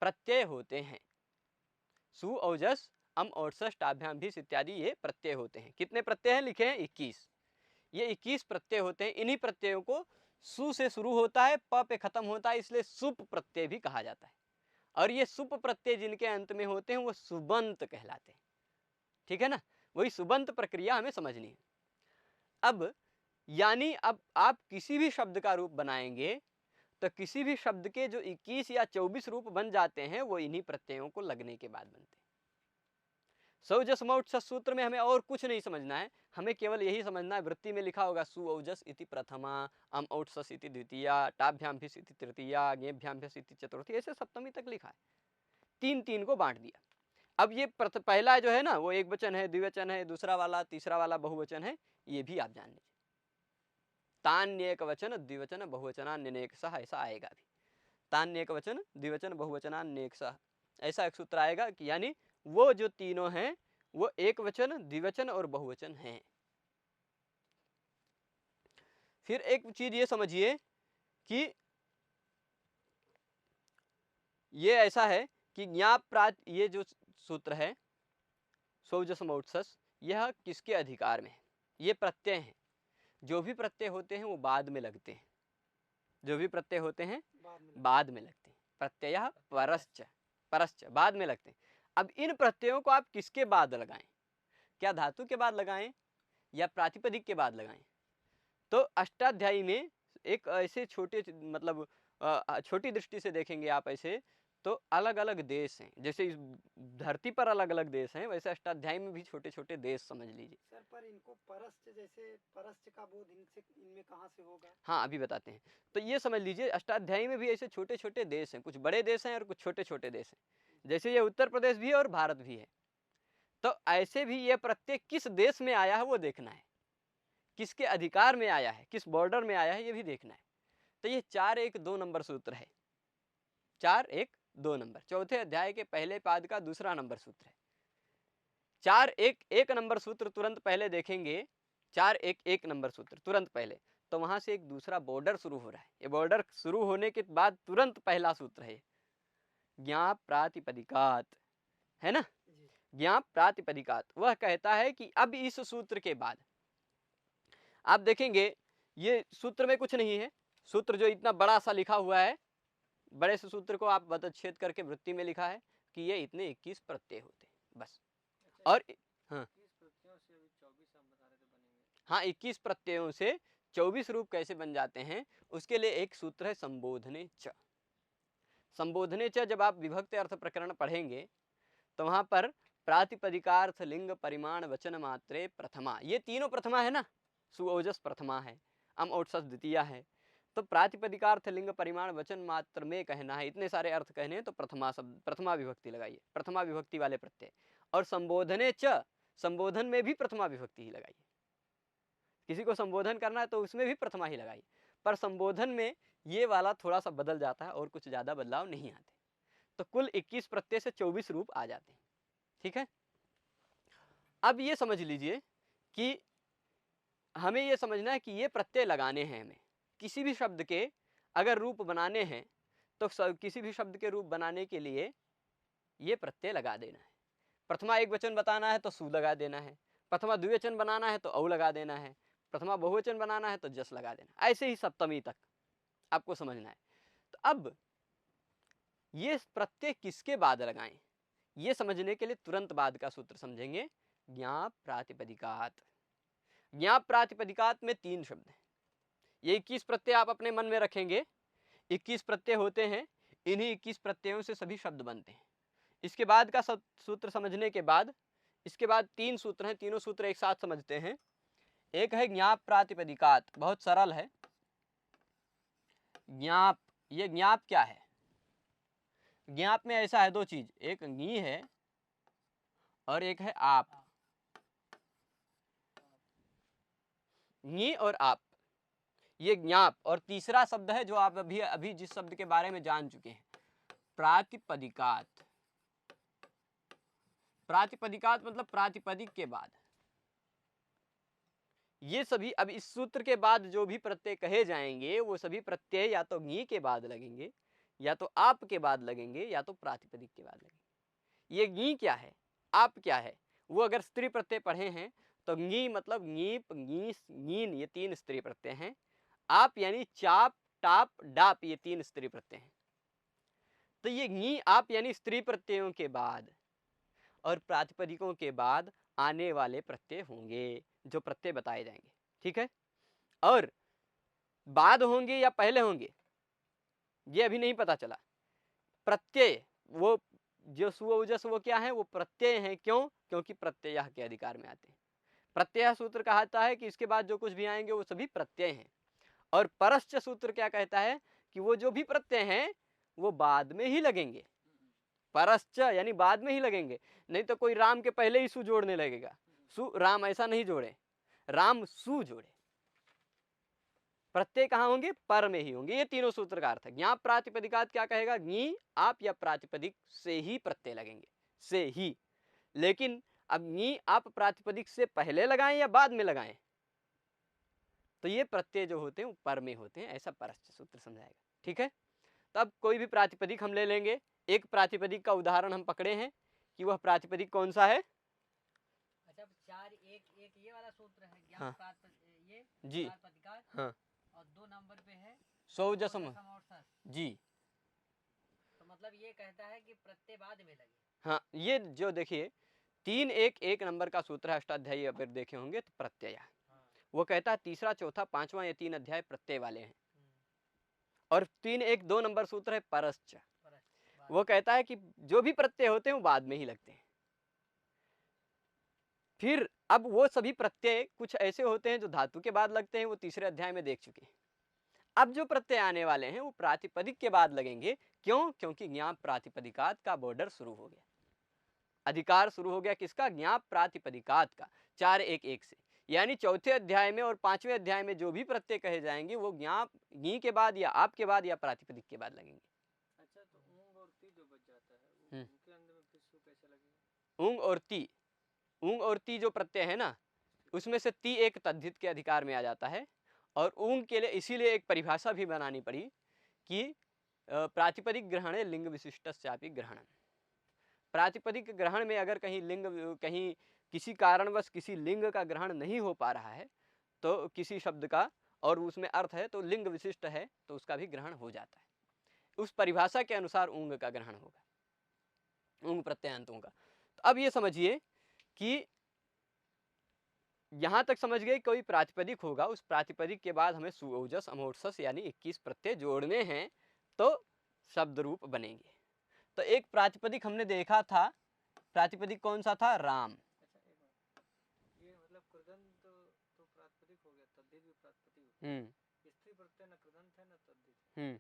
प्रत्यय होते हैं, सु औजस अम और षष्टाभ्याम भिस इत्यादि ये प्रत्यय होते हैं। कितने प्रत्यय हैं लिखे हैं? 21। ये 21 प्रत्यय होते हैं। इन्हीं प्रत्ययों को सु से शुरू होता है, प पे खत्म होता है, इसलिए सुप प्रत्यय भी कहा जाता है। और ये सुप प्रत्यय जिनके अंत में होते हैं वो सुबंत कहलाते हैं। ठीक है ना, वही सुबंत प्रक्रिया हमें समझनी है। अब यानी अब आप किसी भी शब्द का रूप बनाएंगे तो किसी भी शब्द के जो 21 या 24 रूप बन जाते हैं वो इन्हीं प्रत्ययों को लगने के बाद बनते हैं। सौजस मौट सस सूत्र में हमें और कुछ नहीं समझना है, हमें केवल यही समझना है, वृत्ति में लिखा होगा सु औजस इति प्रथमा, अम औट सस इति द्वितीया, टाभ्याम भिस इति तृतीया, गेभ्याम भिस इति चतुर्थी, ऐसे सप्तमी तक लिखा है। 3-3 को बांट दिया। अब ये पहला जो है ना वो एक वचन है, द्विवचन है, दूसरा वाला तीसरा वाला बहुवचन है, ये भी आप जान लीजिए। तान्येक वचन द्विवचन बहुवचनान्यनेक सह, ऐसा आएगा भी। तान्येक वचन द्विवचन बहुवचनान्यनेक सह, ऐसा एक सूत्र आएगा कि यानी वो जो तीनों हैं वो एक वचन, द्विवचन और बहुवचन हैं। फिर एक चीज ये समझिए कि ये ऐसा है कि ज्ञाप प्रात, ये जो सूत्र है सौजस मौट्सस, यह किसके अधिकार में है? ये प्रत्यय हैं। जो भी प्रत्यय होते हैं वो बाद में लगते हैं, जो भी प्रत्यय होते हैं बाद में लगते हैं। प्रत्यय परश्च, परश्च बाद में लगते हैं। अब इन प्रत्ययों को आप किसके बाद लगाएं? क्या धातु के बाद लगाएं या प्रातिपदिक के बाद लगाएं? तो अष्टाध्यायी में एक ऐसे छोटे, मतलब छोटी दृष्टि से देखेंगे आप ऐसे, तो अलग अलग देश हैं, जैसे इस धरती पर अलग अलग देश हैं, वैसे अष्टाध्यायी में भी छोटे छोटे देश समझ लीजिए। सर पर इनको परश्च, जैसे परश्च का बोध इनमें कहाँ से होगा? हाँ अभी बताते हैं। तो ये समझ लीजिए अष्टाध्यायी में भी ऐसे छोटे छोटे देश हैं, कुछ बड़े देश हैं और कुछ छोटे छोटे देश हैं, जैसे ये उत्तर प्रदेश भी है और भारत भी है। तो ऐसे भी ये प्रत्यय किस देश में आया है वो देखना है, किसके अधिकार में आया है, किस बॉर्डर में आया है ये भी देखना है। तो ये 4-1-2 नंबर सूत्र है, 4-1-2 नंबर, चौथे अध्याय के पहले पाद का दूसरा नंबर सूत्र है। 4-1-1 नंबर सूत्र तुरंत पहले देखेंगे, 4-1-1 नंबर सूत्र तुरंत पहले, तो वहां से एक दूसरा बॉर्डर शुरू हो रहा है। ये बॉर्डर शुरू होने के बाद तुरंत पहला सूत्र है ज्ञाप प्रातिपदिकात, है ना, ज्ञाप प्रातिपदिकात। वह कहता है कि अब इस सूत्र के बाद आप देखेंगे ये सूत्र में कुछ नहीं है, सूत्र जो इतना बड़ा सा लिखा हुआ है, बड़े से सूत्र को आप पदच्छेद करके वृत्ति में लिखा है कि ये इतने 21 प्रत्यय होते हैं बस। और हाँ 21 प्रत्ययों से 24 रूप कैसे बन जाते हैं, उसके लिए एक सूत्र है संबोधने च। संबोधने च जब आप विभक्ति अर्थ प्रकरण पढ़ेंगे तो वहां पर प्रातिपदिकार्थ लिंग परिमाण वचन मात्रे प्रथमा, ये तीनों प्रथमा है ना, सुओजस प्रथमा है, अम औट्सस द्वितीया है। तो प्रातिपदिकार्थ लिंग परिमाण वचन मात्र में कहना है, इतने सारे अर्थ कहने हैं तो प्रथमा शब्द, प्रथमा विभक्ति लगाइए, प्रथमा विभक्ति वाले प्रत्यय। और संबोधने च, संबोधन में भी प्रथमा विभक्ति ही लगाइए। किसी को संबोधन करना है तो उसमें भी प्रथमा ही लगाइए, पर संबोधन में ये वाला थोड़ा सा बदल जाता है और कुछ ज्यादा बदलाव नहीं आते। तो कुल 21 प्रत्यय से 24 रूप आ जाते हैं। ठीक है, अब ये समझ लीजिए कि हमें ये समझना है कि ये प्रत्यय लगाने हैं। हमें किसी भी शब्द के अगर रूप बनाने हैं तो किसी भी शब्द के रूप बनाने के लिए ये प्रत्यय लगा देना है। प्रथमा एक वचन बताना है तो सु लगा देना है, प्रथमा द्विवचन बनाना है तो औ लगा देना है, प्रथमा बहुवचन बनाना है तो जस लगा देना। ऐसे ही सप्तमी तक आपको समझना है। तो अब ये प्रत्यय किसके बाद लगाएं, ये समझने के लिए तुरंत बाद का सूत्र समझेंगे, ज्ञाप प्रातिपदिकात। ज्ञाप प्रातिपदिकात में 3 शब्द हैं। ये 21 प्रत्यय आप अपने मन में रखेंगे। 21 प्रत्यय होते हैं, इन्हीं 21 प्रत्ययों से सभी शब्द बनते हैं। इसके बाद का सूत्र समझने के बाद, इसके बाद 3 सूत्र हैं, तीनों सूत्र एक साथ समझते हैं। एक है ज्ञाप प्रातिपदिकात, बहुत सरल है। ज्ञाप, ये ज्ञाप क्या है? ज्ञाप में ऐसा है 2 चीज, एक ञी है और एक है आप। ञी और आप, ये ज्ञाप। और तीसरा शब्द है जो आप अभी जिस शब्द के बारे में जान चुके हैं, प्रातिपदिकात। प्रातिपदिकात मतलब प्रातिपदिक के बाद। ये सभी, अब इस सूत्र के बाद जो भी प्रत्यय कहे जाएंगे वो सभी प्रत्यय या तो ञी के बाद लगेंगे, या तो आप के बाद लगेंगे, या तो प्रातिपदिक के बाद लगेंगे। ये ञी क्या है, आप क्या है, वो अगर स्त्री प्रत्यय पढ़े हैं तो ञी मतलब ञीप, ञीस, ञीन, ये 3 स्त्री प्रत्यय हैं। आप यानी चाप, टाप, डाप, ये 3 स्त्री प्रत्यय हैं। तो ये ञी, आप यानी स्त्री प्रत्ययों के बाद और प्रातिपदिकों के बाद आने वाले प्रत्यय होंगे, जो प्रत्यय बताए जाएंगे। ठीक है, और बाद होंगे या पहले होंगे ये अभी नहीं पता चला। प्रत्यय वो जो सुओजस वो क्या है, वो प्रत्यय हैं। क्यों? क्योंकि प्रत्यय के अधिकार में आते हैं। प्रत्यय सूत्र कहता है कि इसके बाद जो कुछ भी आएंगे वो सभी प्रत्यय हैं। और परश्च सूत्र क्या कहता है कि वो जो भी प्रत्यय हैं वो बाद में ही लगेंगे। परश्च यानी बाद में ही लगेंगे। नहीं तो कोई राम के पहले ही सु जोड़ने लगेगा, सु राम, ऐसा नहीं जोड़े, राम सु जोड़े। प्रत्यय कहाँ होंगे? पर में ही होंगे। ये तीनों सूत्र का अर्थ है। ज्ञाप प्रातिपदिकात क्या कहेगा? ञी, आप या प्रातिपदिक से ही प्रत्यय लगेंगे, से ही। लेकिन अब ञी आप प्रातिपदिक से पहले लगाएं या बाद में लगाएं, तो ये प्रत्यय जो होते हैं वो पर में होते हैं, ऐसा परश्च सूत्र समझाएगा। ठीक है, तब कोई भी प्रातिपदिक हम ले लेंगे। एक प्रातिपदिक का उदाहरण हम पकड़े हैं कि वह प्रातिपदिक कौन सा है? अच्छा, 4 1 1 ये वाला सूत्र है ज्ञाप हाँ। ये जी, प्रातिपदिकात। हाँ, और 2 नंबर पे है सौजसम और सस। जी। तो मतलब ये कहता है कि प्रत्यय बाद में लगे। हाँ, ये जो देखिए 3 1 1 नंबर का सूत्र है, अष्टाध्यायी अगर देखे होंगे तो प्रत्यय। हाँ। वो कहता है तीसरा, चौथा, पांचवा, ये 3 अध्याय प्रत्यय वाले हैं। और 3 1 2 नंबर सूत्र है परश्च। वो कहता है कि जो भी प्रत्यय होते हैं वो बाद में ही लगते हैं। फिर अब वो सभी प्रत्यय कुछ ऐसे होते हैं जो धातु के बाद लगते हैं, वो तीसरे अध्याय में देख चुके हैं। अब जो प्रत्यय आने वाले हैं वो प्रातिपदिक के बाद लगेंगे। क्यों? क्योंकि ज्ञाप प्रातिपदिकात का बॉर्डर शुरू हो गया, अधिकार शुरू हो गया। किसका? ज्ञाप प्रातिपदिकात का, 4 1 1 से। यानी चौथे अध्याय में और 5वें अध्याय में जो भी प्रत्यय कहे जाएंगे वो ज्ञाप ञी के बाद या आप के बाद या प्रातिपदिक के बाद लगेंगे। अच्छा, तो ऊंग और ती जो बच जाता है उनके अंदर में फिर सु कैसे लगेगा? ऊंग और ती, ऊंग और ती जो प्रत्यय है ना, उसमें से ती एक तद्धित के अधिकार में आ जाता है। और ऊंग के लिए इसीलिए एक परिभाषा भी बनानी पड़ी कि प्रातिपदिक ग्रहणे लिंग विशिष्टस्यापि ग्रहणम। प्रातिपदिक ग्रहण में अगर कहीं लिंग, कहीं किसी कारणवश किसी लिंग का ग्रहण नहीं हो पा रहा है तो किसी शब्द का, और उसमें अर्थ है तो लिंग विशिष्ट है तो उसका भी ग्रहण हो जाता है। उस परिभाषा के अनुसार ऊंग का ग्रहण होगा, ऊंग प्रत्ययांतों का। तो अब ये समझिए कि यहां तक समझ गए कोई प्रातिपदिक होगा, उस प्रातिपदिक के बाद हमें सुओजस अमोर्सस यानी 21 प्रत्यय जोड़ने हैं तो शब्द रूप बनेंगे। तो एक प्रातिपदिक हमने देखा था, प्रातिपदिक कौन सा था? राम। अच्छा, एक बात, ये मतलब कृदंत तो प्रातिपदिक हो गया, तद्धित भी प्रातिपदिक हो गया। स्त्री प्रत्यय न कृदंत है न तद्धित है,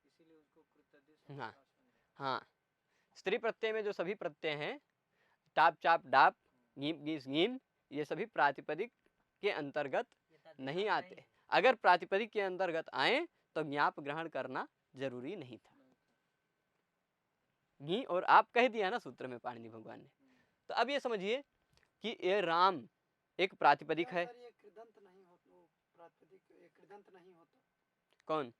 इसीलिए उसको कृतद्धित हाँ, समास बन गया। हाँ, स्त्री प्रत्यय में जो सभी प्रत्यय हैं टाप चाप डाप गीप गीस गीन ये सभी प्रातिपदिक के अंतर्गत नहीं आते। अगर प्रातिपदिक के अंतर्गत आए तो ज्ञाप ग्रहण करना जरूरी नहीं था। गी और आप कह दिया ना सूत्र में पाणिनि भगवान ने। तो अब ये समझिए कि ये राम एक प्रातिपदिक है। कौन?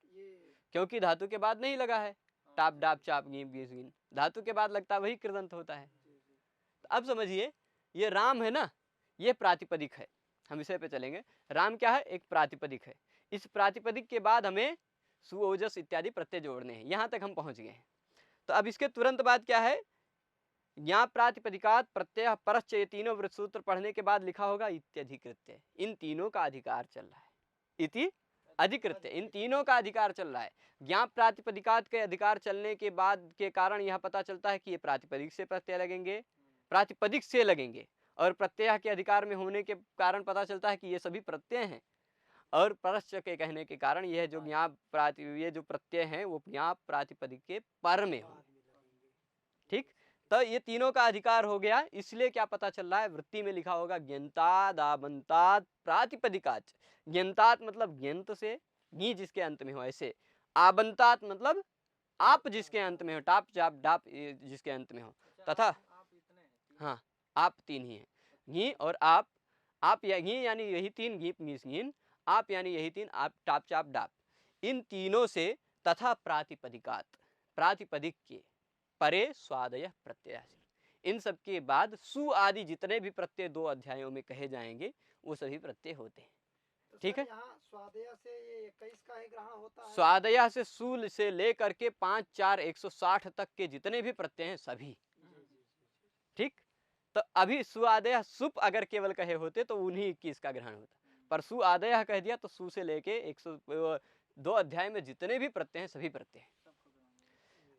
क्योंकि धातु के बाद नहीं लगा है। टाप डाप चाप गीप गीस गीन धातु के बाद लगता है वही कृदंत होता है। तो अब समझिए ये राम है ना, ये प्रातिपदिक है। हम विषय पे चलेंगे। राम क्या है? एक प्रातिपदिक है। इस प्रातिपदिक के बाद हमें सु ओजस इत्यादि प्रत्यय जोड़ने हैं। यहां तक हम पहुंच गए हैं। तो अब इसके तुरंत बाद क्या है? ज्ञाप प्रातिपदिकात प्रत्यय परश्च, ये तीनों वृत्त सूत्र पढ़ने के बाद लिखा होगा इत्यधिकृत्य। इन तीनों का अधिकार चल रहा है। इति अधिकृत्य, इन तीनों का अधिकार चल रहा है। ज्ञाप प्रातिपदिकात के अधिकार चलने के बाद के कारण यह पता चलता है कि ये प्रातिपदिक से प्रत्यय लगेंगे, प्रातिपदिक से लगेंगे। और प्रत्यय के अधिकार में होने के कारण पता चलता है कि ये सभी प्रत्यय हैं। और परश्च के कहने के कारण यह जो ये जो प्रत्यय हैं वो ज्ञाप प्रातिपदिक के पर में होंगे। ठीक, तो ये तीनों का अधिकार हो गया। इसलिए क्या पता चल रहा है? वृत्ति में लिखा होगा ज्ञंताद आबंताद प्रातिपदिकाच। ज्ञंतात मतलब ज्ञंत से, गी जिसके अंत में हो ऐसे। आबंतात मतलब आप जिसके अंत में हो, टाप चाप डाप जिसके अंत में हो। तथा हाँ, आप तीन ही हैं, घी और आप या घी यानी यही तीन, घी मीस घीन, आप यानी यही तीन, आप टाप चाप डाप, इन तीनों से तथा प्रातिपदिकात, प्रातिपदिक के परे स्वादय प्रत्यय। इन सब के बाद सु आदि जितने भी प्रत्यय 2 अध्यायों में कहे जाएंगे वो सभी प्रत्यय होते हैं। ठीक है, स्वादया से ये 21 का ही ग्रहण होता है। स्वादया से सूल से लेकर के 5 4 160 तक के जितने भी प्रत्यय हैं सभी। ठीक, तो अभी सुआदय सुप अगर केवल कहे होते तो उन्हीं 21 का ग्रहण होता, पर सुआदय कह दिया तो सु से लेके 102 अध्याय में जितने भी प्रत्यय हैं सभी प्रत्यय हैं।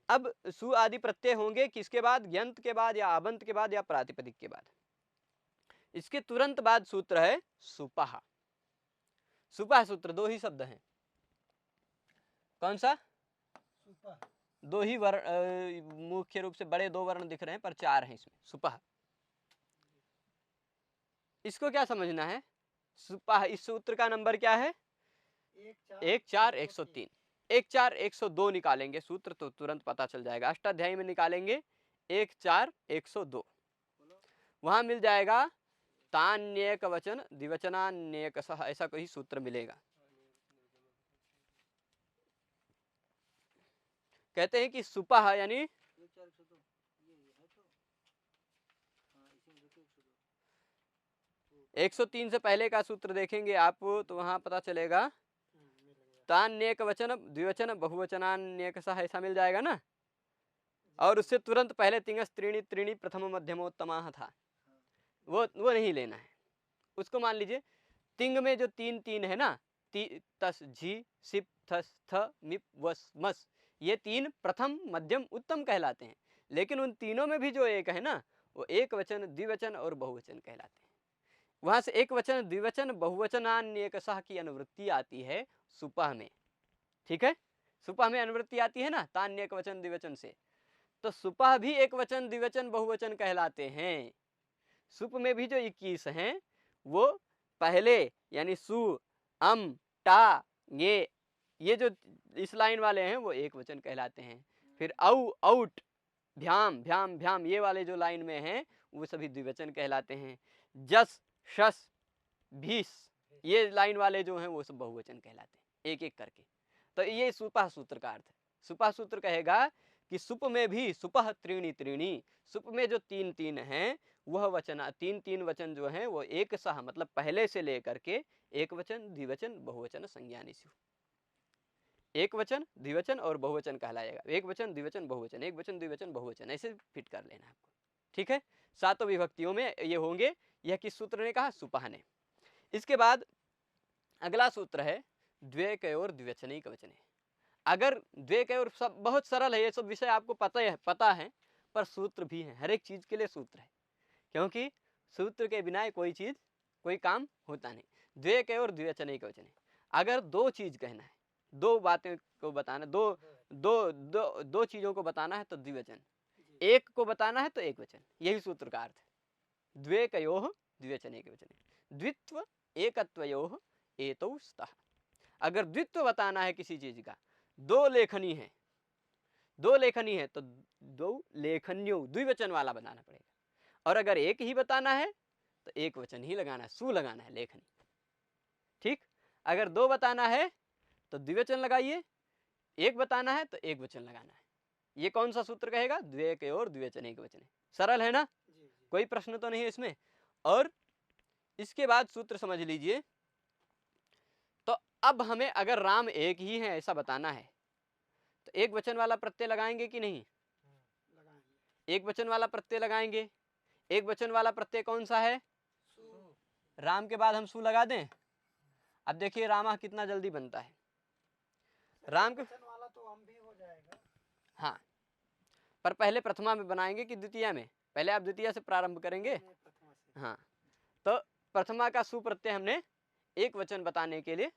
अब सु आदि प्रत्यय होंगे किसके बाद? ज्ञंत के बाद या आबंत के बाद या प्रातिपदिक के बाद। इसके तुरंत बाद सूत्र है सुपह। सुपह सूत्र 2 ही शब्द हैं। कौन सा? सुपह। 2 ही वर्ण, मुख्य रूप से बड़े 2 वर्ण दिख रहे हैं पर 4 हैं इसमें। सुपह, इसको क्या समझना है? सुपह, इस सूत्र का नंबर क्या है? 1 4 103। 1 4 102 निकालेंगे सूत्र तो तुरंत पता चल जाएगा। अष्टाध्यायी में निकालेंगे 1 4 102, वहां मिल जाएगा तान्येक वचन द्विवचनान्येक सह, ऐसा कोई सूत्र मिलेगा। कहते हैं कि सुपह यानी 103 से पहले का सूत्र देखेंगे आप तो वहां पता चलेगा तान्येक वचन द्विवचन बहुवचनान्येक सह, ऐसा मिल जाएगा ना। और उससे तुरंत पहले तिंगस त्रीणि त्रीणि प्रथम मध्यमोत्तम था, वो नहीं लेना है। उसको मान लीजिए तिंग में जो 3 3 है ना, ती तस झी सिप थस थ मिप वस मस, ये 3 प्रथम मध्यम उत्तम कहलाते हैं। लेकिन उन तीनों में भी जो एक है ना वो एक वचन द्विवचन और बहुवचन कहलाते हैं। वहां से एक वचन द्विवचन बहुवचनान्यकसह की अनुवृत्ति आती है सुपह में। ठीक है, सुपह में अनुवृत्ति आती है ना तान्यक वचन द्विवचन से, तो सुपह भी एक वचन द्विवचन बहुवचन कहलाते हैं। सुप में भी जो 21 हैं वो पहले यानी सु अम टा ये जो इस लाइन वाले हैं वो एक वचन कहलाते हैं। फिर औ औट भ्याम भ्याम भ्याम ये वाले जो लाइन में हैं वो सभी द्विवचन कहलाते हैं। जस शस भीस ये लाइन वाले जो हैं वो सब बहुवचन कहलाते हैं, एक एक करके। तो ये सुपह सूत्र का अर्थ है। सुपह सूत्र कहेगा कि सुप में भी सुपह त्रीणि त्रीणि, सुप में जो 3 3 हैं वह वचन 3 3 वचन जो हैं वो एक सह मतलब पहले से लेकर के एक वचन द्विवचन बहुवचन संज्ञानी से, एक वचन द्विवचन और बहुवचन कहलाएगा। एक वचन द्विवचन बहुवचन, एक वचन द्विवचन बहुवचन, ऐसे फिट कर लेना आपको। ठीक है, 7 विभक्तियों में ये होंगे। यह किस सूत्र ने कहा? सुपह ने। इसके बाद अगला सूत्र है द्व्यकयोर द्विवचनैक वचने। अगर द्व्यकयोर सब बहुत सरल है, ये सब विषय आपको पता है पर सूत्र भी है, हर एक चीज के लिए सूत्र है, क्योंकि सूत्र के बिना कोई चीज कोई काम होता नहीं। द्व्यकयोर द्विवचनैक वचने, अगर 2 चीज कहना है, 2 बातें को बताना, दो चीजों को बताना है तो द्विवचन, एक को बताना है तो एक वचन, यही सूत्र का अर्थ है। द्वेकयोः द्विवचनेकवचने, द्वित्व एकत्वयोः एतौ स्तः। अगर द्वित्व बताना है किसी चीज का, दो लेखनी है, दो लेखनी है तो दो लेखन्यो द्विवचन वाला बनाना पड़ेगा। और अगर एक ही बताना है तो एक वचन ही लगाना है, सु लगाना है, लेखनी। ठीक, अगर दो बताना है तो द्विवचन लगाइए, एक बताना है तो एक वचन लगाना है। ये कौन सा सूत्र कहेगा? द्वेकयोर द्विवचनेकवचने। सरल है ना? कोई प्रश्न तो नहीं है इसमें। और इसके बाद सूत्र समझ लीजिए। तो अब हमें अगर राम एक ही है ऐसा बताना है तो एक वचन वाला प्रत्यय लगाएंगे कि नहीं? एक वचन वाला प्रत्यय लगाएंगे। एक वचन वाला प्रत्यय कौन सा है? राम के बाद हम सु लगा दें। अब देखिए रामा कितना जल्दी बनता है। राम के वाला तो हम भी हो जाएगा। हाँ, पर पहले प्रथमा में बनाएंगे कि द्वितीया में? पहले आप द्वितीया से प्रारंभ करेंगे। हाँ, तो प्रथमा का सु प्रत्यय हमने एक वचन बताने के लिए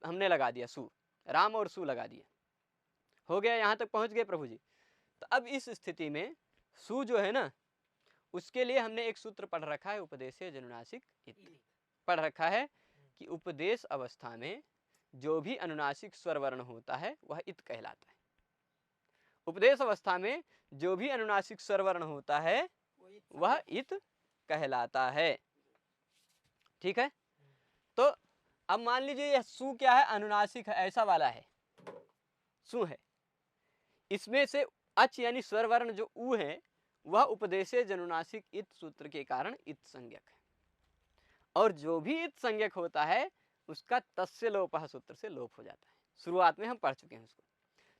हमने लगा दिया सु, राम और सु लगा दिया। हो गया, यहां तक पहुंच गए प्रभु जी। तो अब इस स्थिति में सु जो है ना, उसके लिए हमने एक सूत्र पढ़ रखा है, उपदेशे जनुनासिक इति। पढ़ रखा है कि उपदेश अवस्था में जो भी अनुनासिक स्वर वर्ण होता है वह इत कहलाता है। उपदेश अवस्था में जो भी अनुनासिक स्वर वर्ण होता है वह इत कहलाता है। ठीक है, तो अब मान लीजिए यह सु क्या है? अनुनासिक है, ऐसा वाला है, सु है। इसमें से अच यानी स्वर वर्ण जो उ है वह उपदेशे जनुनासिक इत सूत्र के कारण इत संज्ञक है। और जो भी इत संज्ञक होता है उसका तस्य लोपः सूत्र से लोप हो जाता है। शुरुआत में हम पढ़ चुके हैं उसको।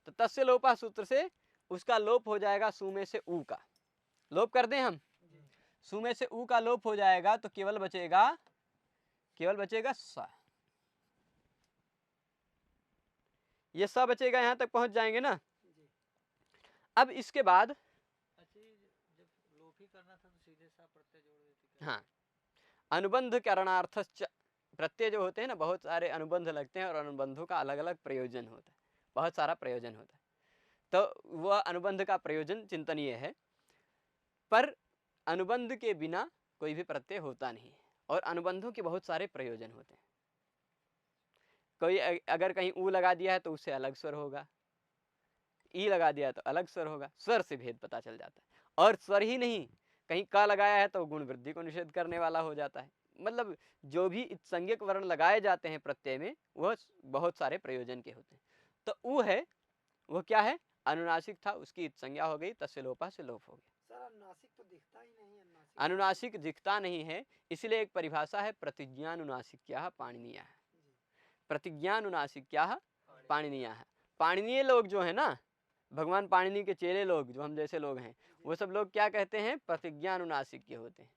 तो तस्य लोपः सूत्र से उसका लोप हो जाएगा सु में से उ का। लोप कर दें हम, सु में से उ का लोप हो जाएगा तो केवल बचेगा स। ये स बचेगा, यहां तक पहुंच जाएंगे ना। अब इसके बाद जब लोप ही करना था तो सीधे सा प्रत्यय जोड़ देते। हाँ, अनुबंध करणार्थश्च प्रत्यय जो होते हैं ना, बहुत सारे अनुबंध लगते हैं और अनुबंधों का अलग अलग प्रयोजन होता है, बहुत सारा प्रयोजन होता है। तो वह अनुबंध का प्रयोजन चिंतनीय है, पर अनुबंध के बिना कोई भी प्रत्यय होता नहीं है। और अनुबंधों के बहुत सारे प्रयोजन होते हैं। कोई अगर कहीं ऊ लगा दिया है तो उससे अलग स्वर होगा, ई लगा दिया तो अलग स्वर होगा, स्वर से भेद पता चल जाता है। और स्वर ही नहीं, कहीं का लगाया है तो गुण वृद्धि को निषेध करने वाला हो जाता है। मतलब जो भी संज्ञक वर्ण लगाए जाते हैं प्रत्यय में वह बहुत सारे प्रयोजन के होते हैं। तो ऊ है, वह क्या है? अनुनासिक था, उसकी इत संज्ञा हो गई, तस्य लोपा से लोप हो गया। सर अनुनासिक तो दिखता ही नहीं है। अनुनासिक दिखता नहीं है, इसलिए एक परिभाषा है प्रतिज्ञानुनासिक्याः पाणिनीयाः। प्रतिज्ञानुनासिक्याः पाणिनीयाः। पाणिनीय लोग जो है ना, भगवान पाणिनि के चेले लोग, जो हम जैसे लोग हैं, वो सब लोग क्या कहते हैं? प्रतिज्ञानुनासिक होते हैं।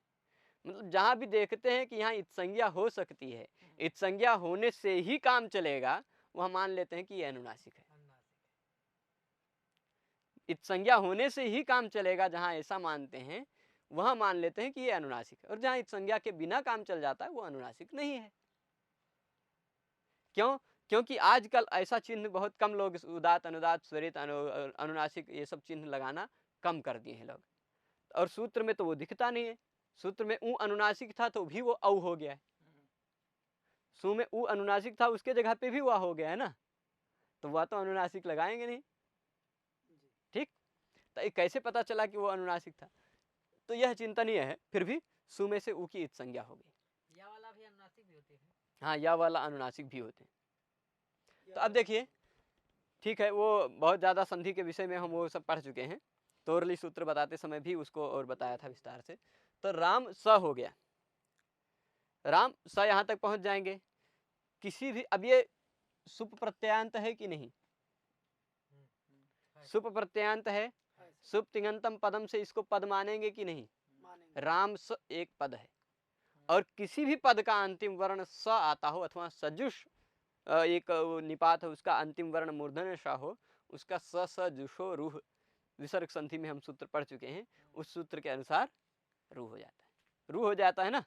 मतलब जहां भी देखते हैं कि यहाँ इत संज्ञा हो सकती है, इत संज्ञा होने से ही काम चलेगा, वह मान लेते हैं कि यह अनुनासिक है। इत संज्ञा होने से ही काम चलेगा, जहां ऐसा मानते हैं वह मान लेते हैं कि यह अनुनासिक है। और जहां इत संज्ञा के बिना काम चल जाता है वो अनुनासिक नहीं है। क्यों? क्योंकि आजकल ऐसा चिन्ह बहुत कम लोग, उदात, अनुदात, स्वरित, अनुनासिक, ये सब चिन्ह लगाना कम कर दिए हैं लोग। और सूत्र में तो वो दिखता नहीं है। सूत्र में ऊ अनुनासिक था तो भी वो औ हो गया है। सु में ऊ अनुनासिक था, उसके जगह पे भी वह हो गया है ना, तो वह तो अनुनासिक लगाएंगे नहीं। ठीक, तो ये कैसे पता चला कि वो अनुनासिक था? तो यह चिंतनीय है। फिर भी सु में से ऊ की इत संज्ञा हो गई। या वाला भी अनुनासिक भी होते हैं। हाँ, या वाला अनुनासिक भी होते हैं। तो अब देखिए, ठीक है, वो बहुत ज़्यादा संधि के विषय में हम वो सब पढ़ चुके हैं। तोरली सूत्र बताते समय भी उसको और बताया था विस्तार से। तो राम स हो गया, राम स यहाँ तक पहुँच जाएंगे। किसी भी, अब ये सुप प्रत्ययांत है कि नहीं? सुप प्रत्ययांत है। सुप तिङंतम पदम से इसको पद मानेंगे कि नहीं? राम स एक पद है। और किसी भी पद का अंतिम वर्ण स आता हो, अथवा सजुष एक निपात है, उसका अंतिम वर्ण मूर्धन्य श हो, उसका स स जुषो रूह विसर्ग संधि में हम सूत्र पढ़ चुके हैं। उस सूत्र के अनुसार रू हो जाता है। रू हो जाता है ना,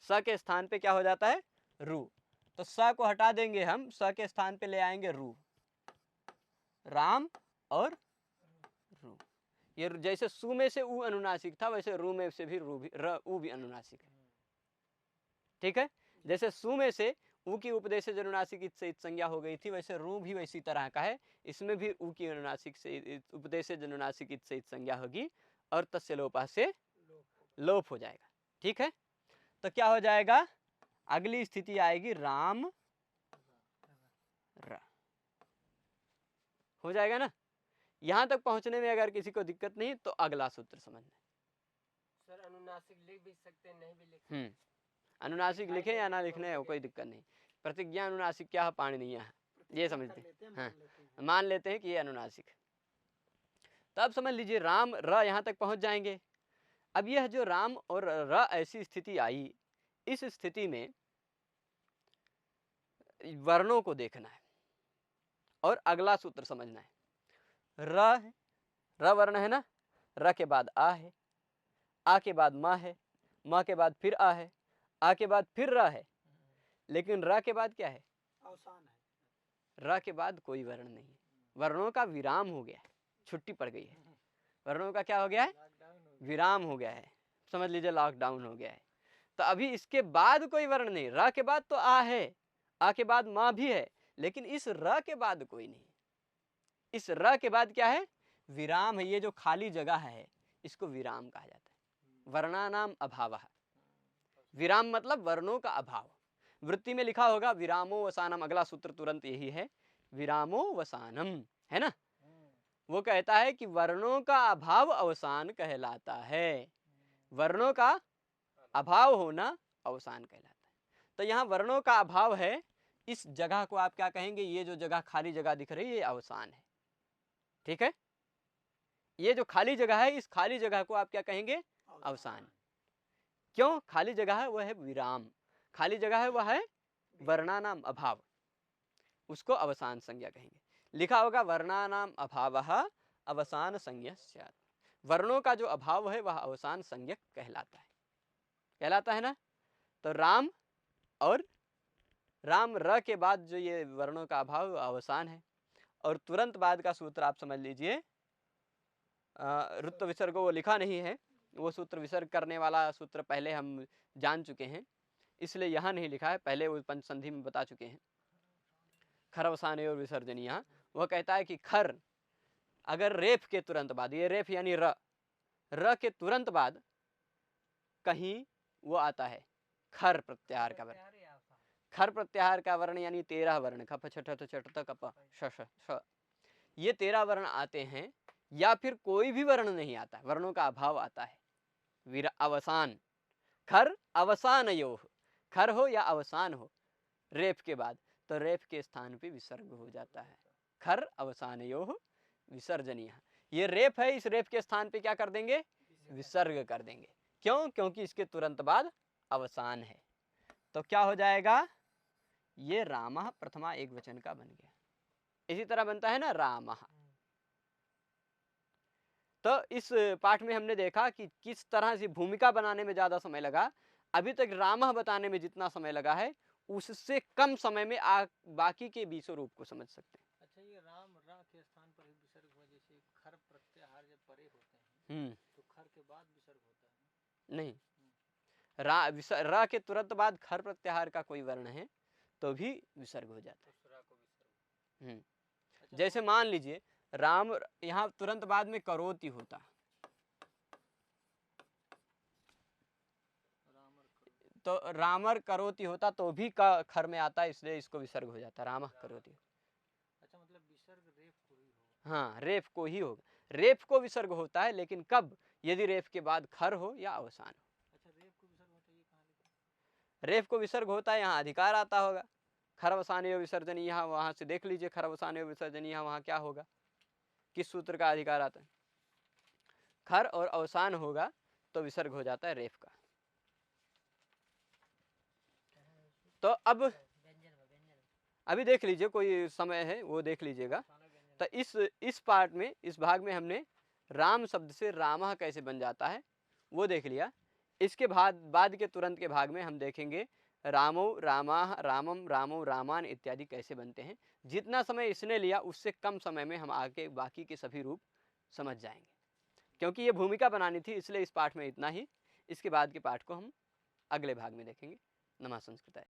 स के स्थान पे क्या हो जाता है? रू। तो स को हटा देंगे हम, स के स्थान पे ले आएंगे रू, राम और रू। ये जैसे सु में से उ अनुनासिक था, वैसे रू में से भी रू भी उ भी अनुनासिक है। ठीक है, जैसे सु में से उ की उपदेश अनुनासिक इत से इत संज्ञा हो गई थी, वैसे रू भी वैसी तरह का है, इसमें भी उ की अनुनासिक से उपदेश अनुनासिक इत से इत संज्ञा होगी और तस्य लोपा से लोप हो जाएगा। ठीक है, तो क्या हो जाएगा, अगली स्थिति आएगी राम र, हो जाएगा ना। यहां तक पहुंचने में अगर किसी को दिक्कत नहीं तो अगला सूत्र समझना। सर अनुनासिक लिख भी सकते हैं, नहीं भी लिख सकते। अनुनासिक लिखे या ना लिखने कोई दिक्कत नहीं। प्रतिज्ञा अनुनासिक क्या है, पाणिनीय है, ये समझते हैं। हाँ, मान लेते हैं कि ये अनुनासिक है। तो अब समझ लीजिए राम र यहाँ तक पहुंच जाएंगे। अब यह जो राम और र ऐसी स्थिति आई, इस स्थिति में वर्णों को देखना है और अगला सूत्र समझना है। र है, र वर्ण है ना, र के बाद आ है, आ के बाद मा है, मा के बाद फिर आ है, आ के बाद फिर र है, लेकिन र के बाद क्या है, अवसान है। र के बाद कोई वर्ण नहीं है, वर्णों का विराम हो गया है, छुट्टी पड़ गई है, वर्णों का क्या हो गया है, विराम हो गया है, समझ लीजिए लॉकडाउन हो गया है। तो अभी इसके बाद कोई वर्ण नहीं, र के बाद तो आ है, आ के बाद मा भी है, लेकिन इस र के बाद कोई नहीं। इस र के बाद क्या है, विराम है। ये जो खाली जगह है इसको विराम कहा जाता है। वर्णानाम अभावः, विराम मतलब वर्णों का अभाव। वृत्ति में लिखा होगा विरामो वसानम, अगला सूत्र तुरंत यही है, विरामो वसानम, है ना। वो कहता है कि वर्णों का अभाव अवसान कहलाता है, वर्णों का अभाव होना अवसान कहलाता है। तो यहाँ वर्णों का अभाव है, इस जगह को आप क्या कहेंगे, ये जो जगह खाली जगह दिख रही है ये अवसान है। ठीक है, ये जो खाली जगह है, इस खाली जगह को आप क्या कहेंगे, अवसान। क्यों खाली जगह है, वह है विराम, खाली जगह है वह है वर्णानाम अभाव, उसको अवसान संज्ञा कहेंगे। लिखा होगा वर्णानाम अभावः अवसान संज्ञा स्यात्, वर्णों का जो अभाव है वह अवसान संज्ञक कहलाता है ना। तो राम और राम र के बाद जो ये वर्णों का अभाव अवसान है, और तुरंत बाद का सूत्र आप समझ लीजिए, ऋत्व विसर्ग वो लिखा नहीं है, वो सूत्र विसर्ग करने वाला सूत्र पहले हम जान चुके हैं, इसलिए यहाँ नहीं लिखा है, पहले वो पंचसंधि में बता चुके हैं। खर अवसान और विसर्जनीय, वह कहता है कि खर अगर रेफ के तुरंत बाद, ये रेफ यानी र के तुरंत बाद कहीं वो आता है खर प्रत्याहार का वर्ण, खर प्रत्याहार का वर्ण यानी 13 वर्ण, खप छठ छठ कप श श, ये 13 वर्ण आते हैं, या फिर कोई भी वर्ण नहीं आता, वर्णों का अभाव आता है, अवसान, खर अवसान योह, खर हो या अवसान हो रेफ के बाद, तो रेफ के स्थान पे विसर्ग हो जाता है, खर अवसान योह विसर्जनीय। ये रेफ है, इस रेफ के स्थान पे क्या कर देंगे, विसर्ग कर देंगे। क्यों, क्योंकि इसके तुरंत बाद अवसान है। तो क्या हो जाएगा, ये रामः प्रथमा एक वचन का बन गया। इसी तरह बनता है ना रामः। तो इस पाठ में हमने देखा कि किस तरह से भूमिका बनाने में ज्यादा समय लगा, अभी तक रामः बताने में जितना समय लगा है उससे कम समय में बाकी के 20 रूप को समझ सकते हैं। अच्छा, ये राम रा के स्थान पर ही विसर्ग हो, जैसे खर प्रत्याहार जब परे होते हैं तो खर के बाद विसर्ग होता है नहीं, रा के तुरंत बाद खर प्रत्याहार का कोई वर्ण है तो भी विसर्ग हो जाता है। जैसे मान लीजिए राम, यहाँ तुरंत बाद में करोति होता, तो रामर करोति होता तो भी खर में आता है, इसलिए इसको विसर्ग हो जाता, रामः करोति। अच्छा, मतलब विसर्ग रेफ को ही होगा। हाँ, रेफ को ही होगा, रेफ को विसर्ग होता है, लेकिन कब, यदि रेफ के बाद खर हो या अवसान हो। अच्छा, रेफ को विसर्ग होता है, ये कहाँ लिखा है? रेफ को विसर्ग होता है, यहाँ अधिकार आता होगा, खर अवसान विसर्जनी, यहाँ वहां से देख लीजिए, खर अवसान विसर्जनी यहाँ वहां क्या होगा, किस सूत्र का अधिकार आता है, खर और अवसान होगा तो विसर्ग हो जाता है रेफ का। तो अब अभी देख लीजिए, कोई समय है वो देख लीजिएगा। तो इस पार्ट में, इस भाग में हमने राम शब्द से रामः कैसे बन जाता है वो देख लिया। इसके बाद के तुरंत के भाग में हम देखेंगे रामो रामाः रामम रामो रामान इत्यादि कैसे बनते हैं। जितना समय इसने लिया उससे कम समय में हम आगे बाकी के सभी रूप समझ जाएंगे। क्योंकि ये भूमिका बनानी थी, इसलिए इस पाठ में इतना ही। इसके बाद के पाठ को हम अगले भाग में देखेंगे। नमः संस्कृताय।